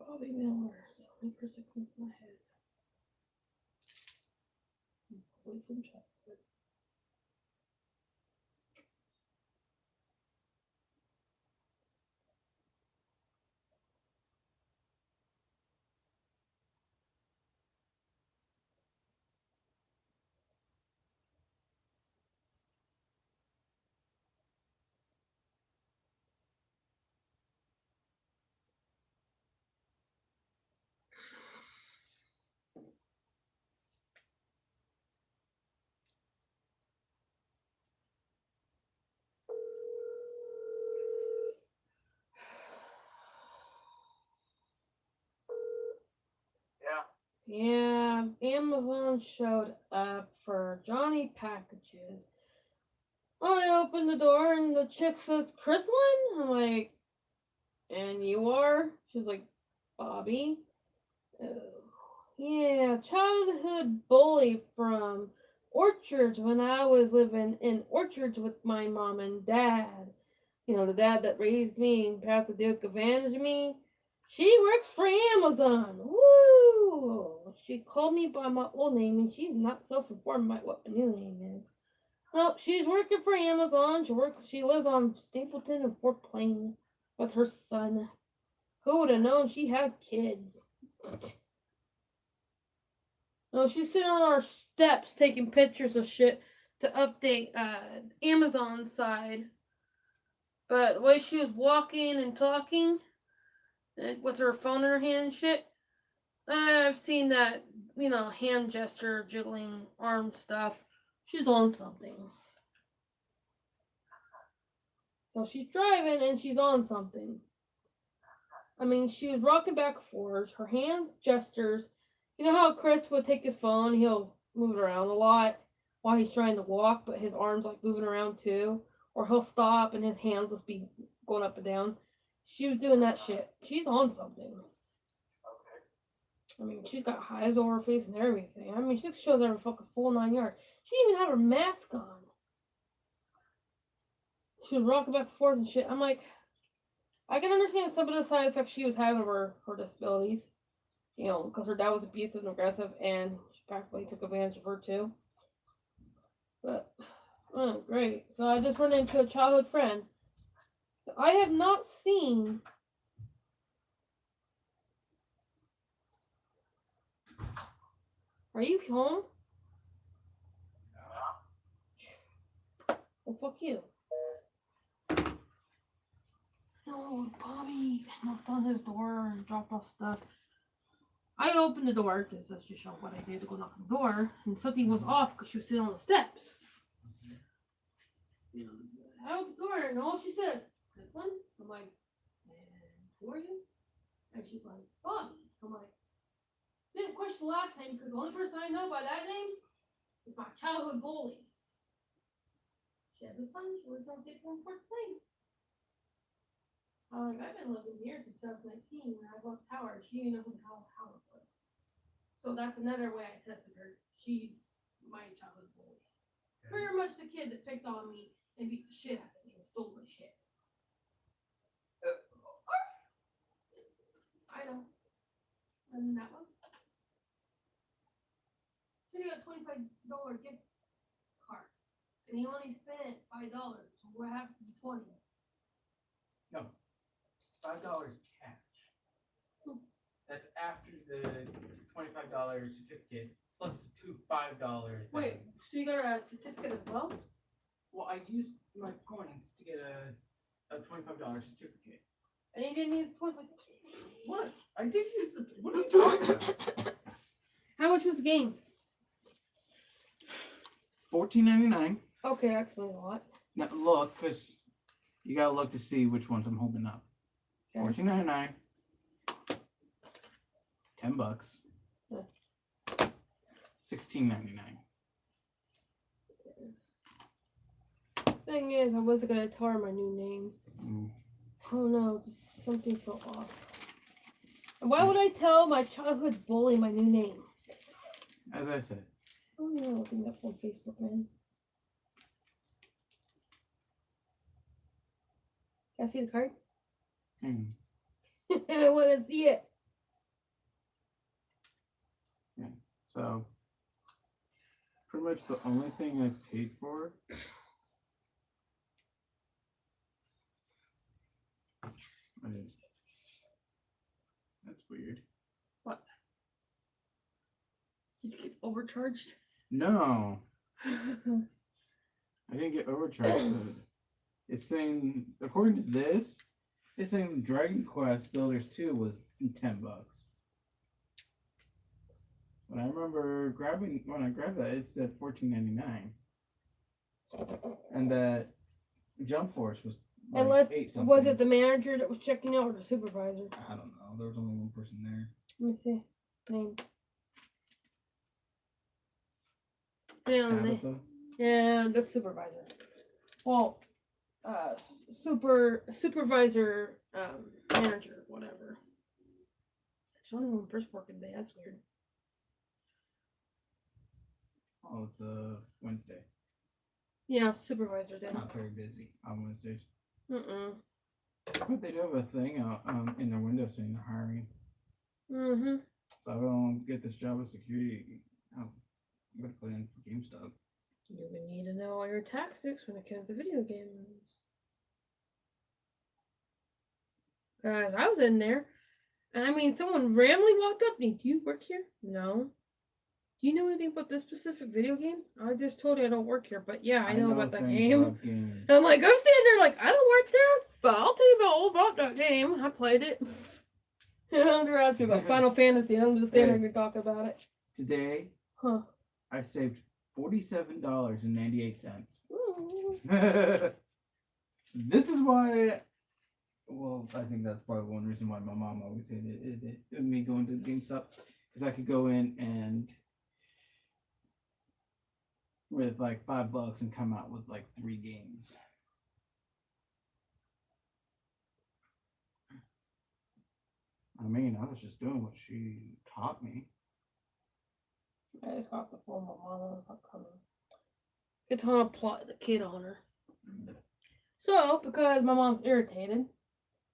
Bobby Miller. It's the only person that comes to my head. Boy from childhood. Yeah, Amazon showed up for Johnny packages. I opened the door and the chick says, Chrislyn? I'm like, and you are? She's like, Bobby. Oh. Yeah, childhood bully from Orchards when I was living in Orchards with my mom and dad. You know, the dad that raised me and Pat the Duke advantaged me. She works for Amazon. Woo! She called me by my old name and she's not self-informed about what my new name is. No, she's working for Amazon. She lives on Stapleton and Fort Plain with her son. Who would have known she had kids? No, she's sitting on our steps taking pictures of shit to update Amazon side. But the way she was walking and talking with her phone in her hand and shit, I've seen that, hand gesture, jiggling arm stuff. She's on something. So she's driving and she's on something. I mean, she was rocking back and forth. Her hand gestures. You know how Chris would take his phone, he'll move it around a lot while he's trying to walk, but his arms like moving around too. Or he'll stop and his hands just be going up and down. She was doing that shit. She's on something. I mean, she's got hives over her face and everything. I mean, she shows her fucking full 9 yards. She didn't even have her mask on. She was rocking back and forth and shit. I'm like, I can understand some of the side effects she was having of her disabilities. You know, because her dad was abusive and aggressive, and she practically took advantage of her too. But, oh, great. So I just run into a childhood friend that I have not seen. Are you home? Well, fuck you. No, Bobby knocked on his door and dropped off stuff. I opened the door because that's just what I did to go knock on the door, and something was off because she was sitting on the steps. You know, I opened the door and all she said, Quinn? I'm like, and who are you? And she's like, Bobby. I'm like, didn't question the last name because the only person I know by that name is my childhood bully. She had the son, she was going to take one for thing. I'm like, I've been living here since 2019 when I bought the tower. She didn't know who Howard was. So that's another way I tested her. She's my childhood bully. Okay. Pretty much the kid that picked on me and beat the shit out of me and stole my shit. I know. And that one. So you got a $25 gift card. And he only spent $5. So what happened to 20? No. $5 cash. That's after the $25 certificate plus the two $5 things. Wait, so you got a certificate as well? Well, I used my points to get a $25 certificate. And you didn't use the $25. What? I did use the. What are you talking about? How much was the games? $14.99. Okay, that explains a lot. Now look, cause you gotta look to see which ones I'm holding up. Okay. $14.99. $10. Yeah. $16.99. Thing is, I wasn't gonna tell her my new name. I don't know, just something felt off. And why would I tell my childhood bully my new name? As I said. Oh no, looking up on Facebook, man. Can I see the card? I want to see it. So, pretty much the only thing I paid for. That's weird. What? Did you get overcharged? No, I didn't get overcharged. But it's saying, according to this, it's saying Dragon Quest Builders 2 was $10. When I remember when I grabbed that, it said $14.99, and that Jump Force was like Unless, $8 something. was it the manager that was checking out or the supervisor? I don't know. There was only one person there. Let me see. Name. Tabitha. Yeah, the supervisor. Well, supervisor, manager, whatever. There's only one person working today. That's weird. Oh, it's Wednesday. Yeah, supervisor day. Not very busy on Wednesdays. Mm-mm. But they do have a thing out in their window saying they're hiring. Mm-hmm. So if I don't get this job of security, I'm gonna put in for GameStop. You would need to know all your tactics when it comes to video games. Guys, I was in there, and I mean, someone randomly walked up to me. Do you work here? No. Do you know anything about this specific video game? I just told you I don't work here, but yeah, I know about that things game. about games. I'm like, I'm standing there like, I don't work there, but I'll tell you all about that game. I played it. And they're asking me about Final Fantasy, and I'm just standing there to talk about it. Today, Huh. I saved $47.98. Ooh. This is why. Well, I think that's probably one reason why my mom always hated me going to GameStop, because I could go in and with like $5 and come out with like 3 games. I mean, I was just doing what she taught me. I just got the phone. My mom was not coming. It's on a plot the kid on her. So, because my mom's irritated,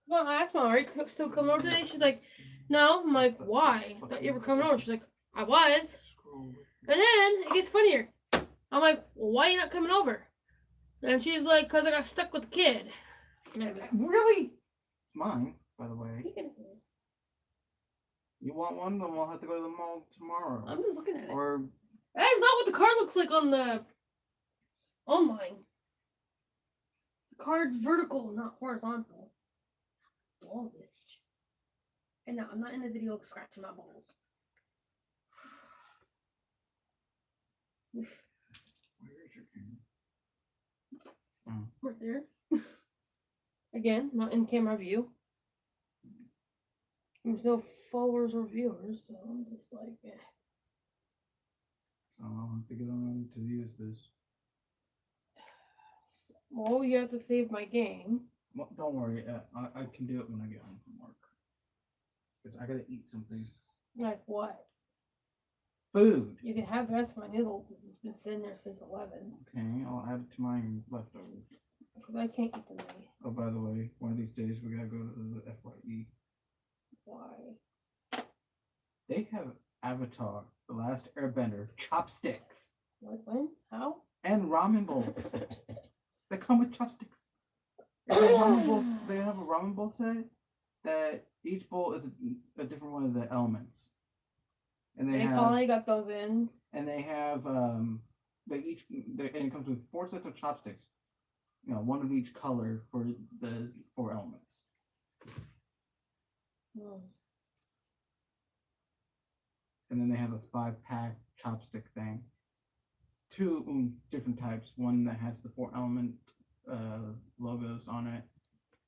well, I asked Mom, are you still coming over today? She's like, no. I'm like, why? I thought you were coming over. She's like, I was. And then it gets funnier. I'm like, well, why are you not coming over? And she's like, because I got stuck with the kid. Really? It's mine, by the way. You can- You want one? Then we'll have to go to the mall tomorrow. I'm just looking at it. Or That is not what the card looks like on the online. The card's vertical, not horizontal. Balls itch. And no, I'm not in the video scratching my balls. where's your camera? Right there. Again, not in camera view. There's no followers or viewers, so I'm just like, eh. So I'll have to get on to use this. Well, you have to save my game. Well, don't worry, I can do it when I get home from work. Because I gotta eat something. Like what? Food. You can have the rest of my noodles since it's been sitting there since 11. Okay, I'll add it to my leftovers. Because I can't eat them today. Oh, by the way, one of these days we gotta go to the FYE. Why? They have Avatar, The Last Airbender, chopsticks, Like when? How? and ramen bowls. They come with chopsticks. They have a ramen bowl set that each bowl is a different one of the elements. And They finally got those in. and they have and it comes with 4 sets of chopsticks. You know, one of each color for the 4 elements. Oh. And then they have a 5-pack chopstick thing. 2 different types. One that has the 4 element logos on it,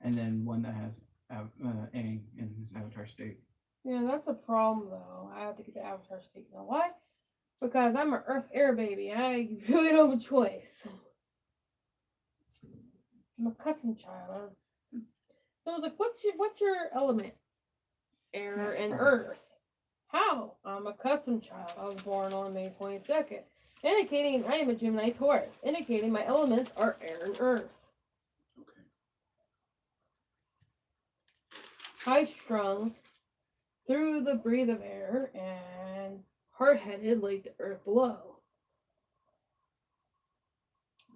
and then one that has Aang in his avatar state. Yeah, that's a problem though. I have to get the avatar state now. Why? Because I'm an Earth Air baby. I really don't have a choice. I'm a custom child. So I was like, what's your element? Air and Earth. How? I'm a custom child. I was born on May 22nd. Indicating I am a Gemini Taurus. Indicating my elements are air and earth. Okay. High strung through the breath of air and hard-headed like the earth below.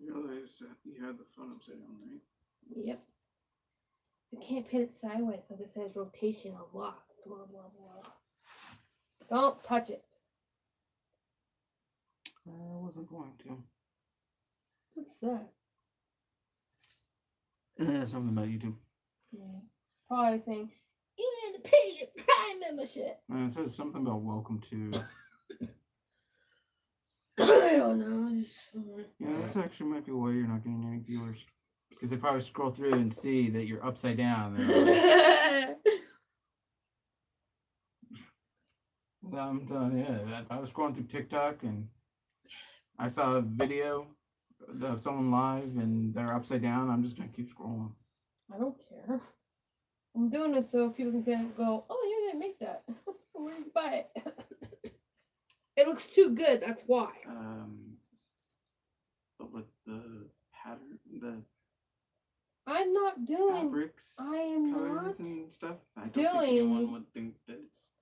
You realize that you have the phone upside down, right? Yep. I can't pin it sideways because it says rotation unlocked. Blah blah blah. Don't touch it. I wasn't going to. What's that? Something about YouTube. Yeah. Probably saying you need to pay your Prime membership. It says something about welcome to. I don't know. Yeah, this actually might be why you're not getting any viewers. Because they probably scroll through and see that you're upside down. I'm telling you, I was scrolling through TikTok and I saw a video of someone live and they're upside down. I'm just gonna keep scrolling. I don't care. I'm doing this so people can go, oh, you didn't make that. Where did you buy it? It looks too good. That's why. But with the pattern, the I'm not doing. fabrics, I am colors, not and stuff, I don't doing. think anyone would think that it's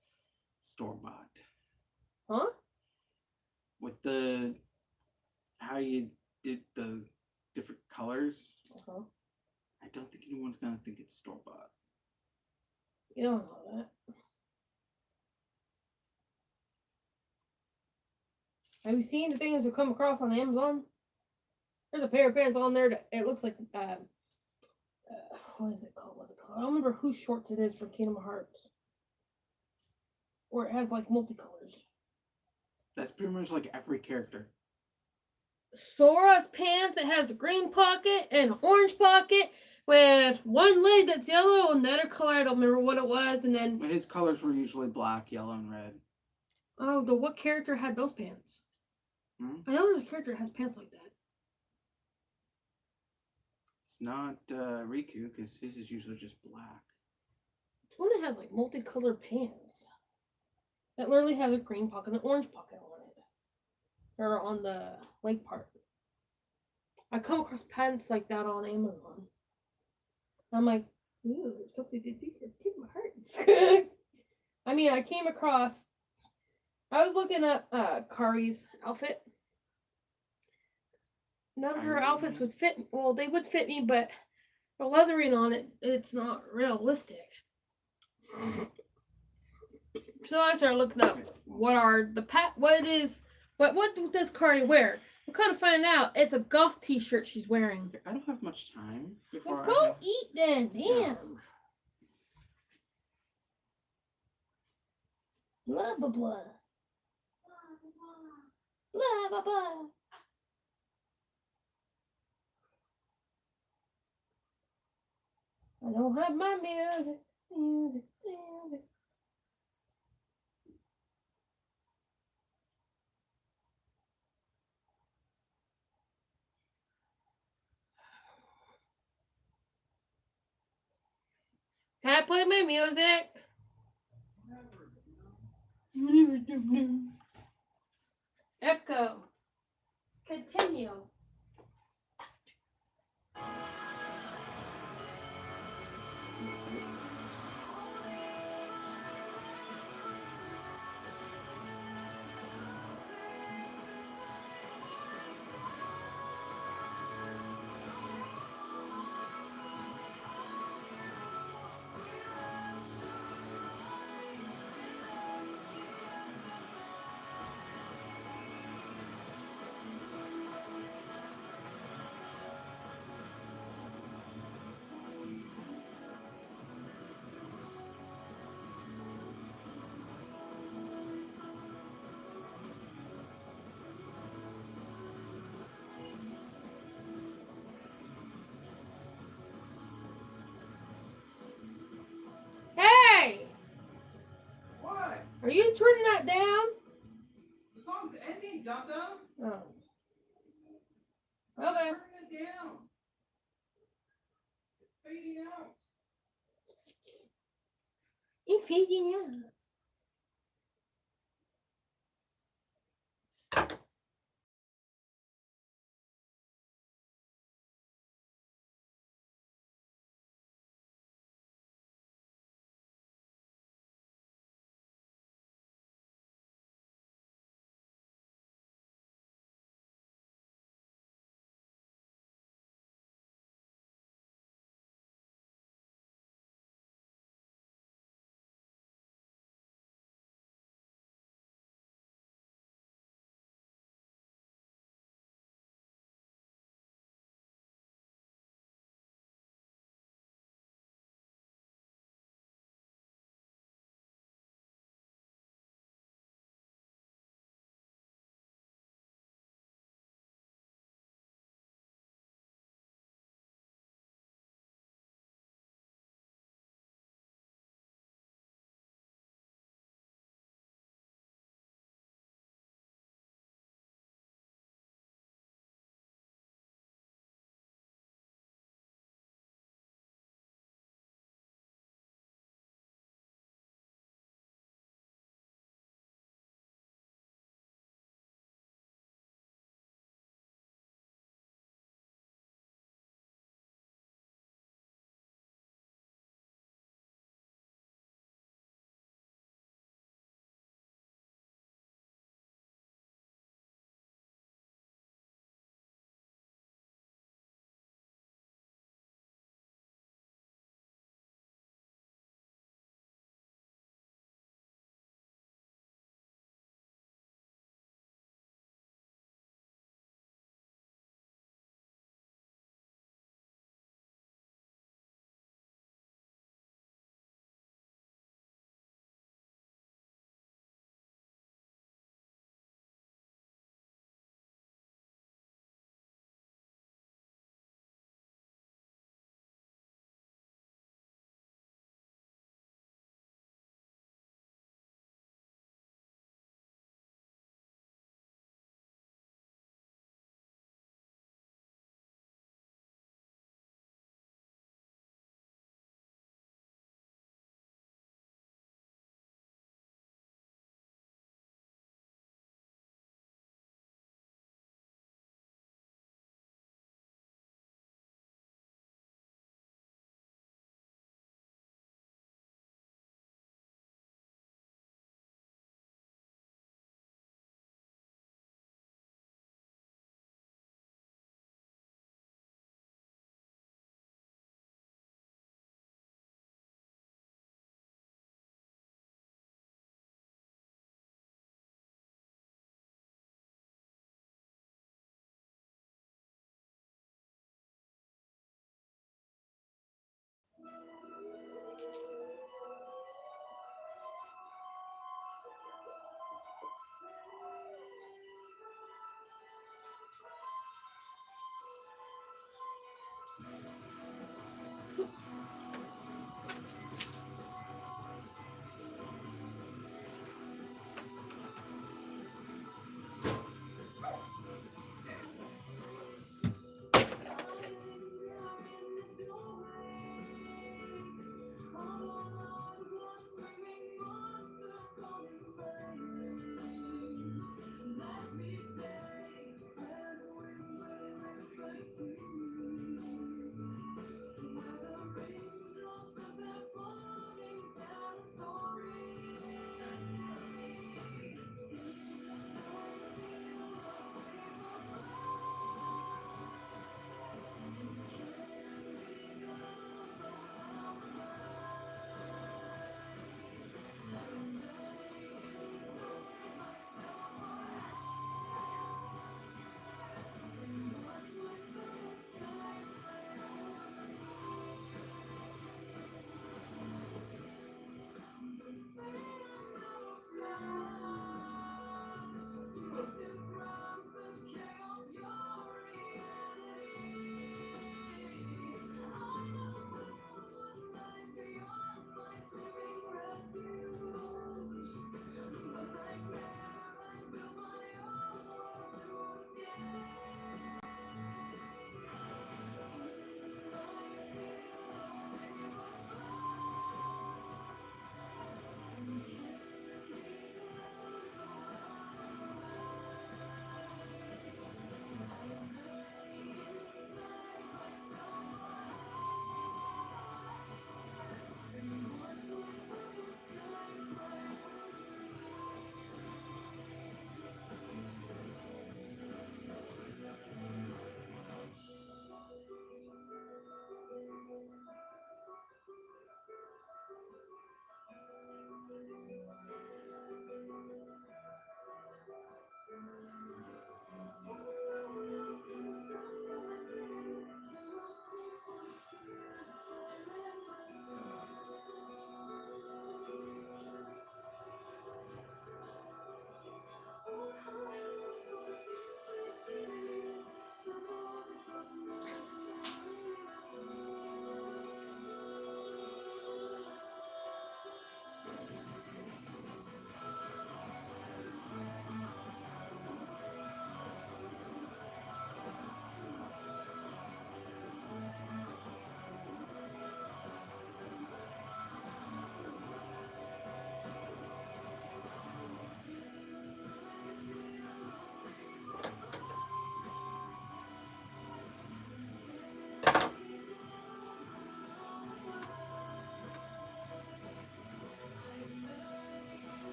store bought. Huh? With the how you did the different colors, Uh-huh. I don't think anyone's gonna think it's store bought. You don't know that. Have you seen the things that come across on Amazon? There's a pair of pants on there that it looks like what is it called? What's it called? I don't remember whose shorts it is from Kingdom Hearts. Or it has like multicolors. That's pretty much like every character. Sora's pants, it has a green pocket and an orange pocket with one leg that's yellow and the other color, I don't remember what it was, and then His colors were usually black, yellow, and red. oh, what character had those pants? I know there's a character that has pants like that. It's not Riku, because his is usually just black. It's one that has like multicolored pants. That literally has a green pocket and an orange pocket on it. Or on the leg part. I come across pants like that on Amazon. I'm like, ooh, there's something to do for Kingdom Hearts. I mean, I came across. I was looking up Kari's outfit. None of her outfits would fit. Well, they would fit me, but the leathering on it, it's not realistic. So I started looking up what does Kari wear? We're kind of finding out it's a goth t-shirt she's wearing. I don't have much time Well, before go eat then, damn. Yeah. Blah blah blah. Blah blah blah. I don't have my music. Can I play my music? Echo. Continue. Hey! What? Are you turning that down? The song's ending, dum-dum. Oh. I'm Okay. turning it down. It's fading out. It's fading out.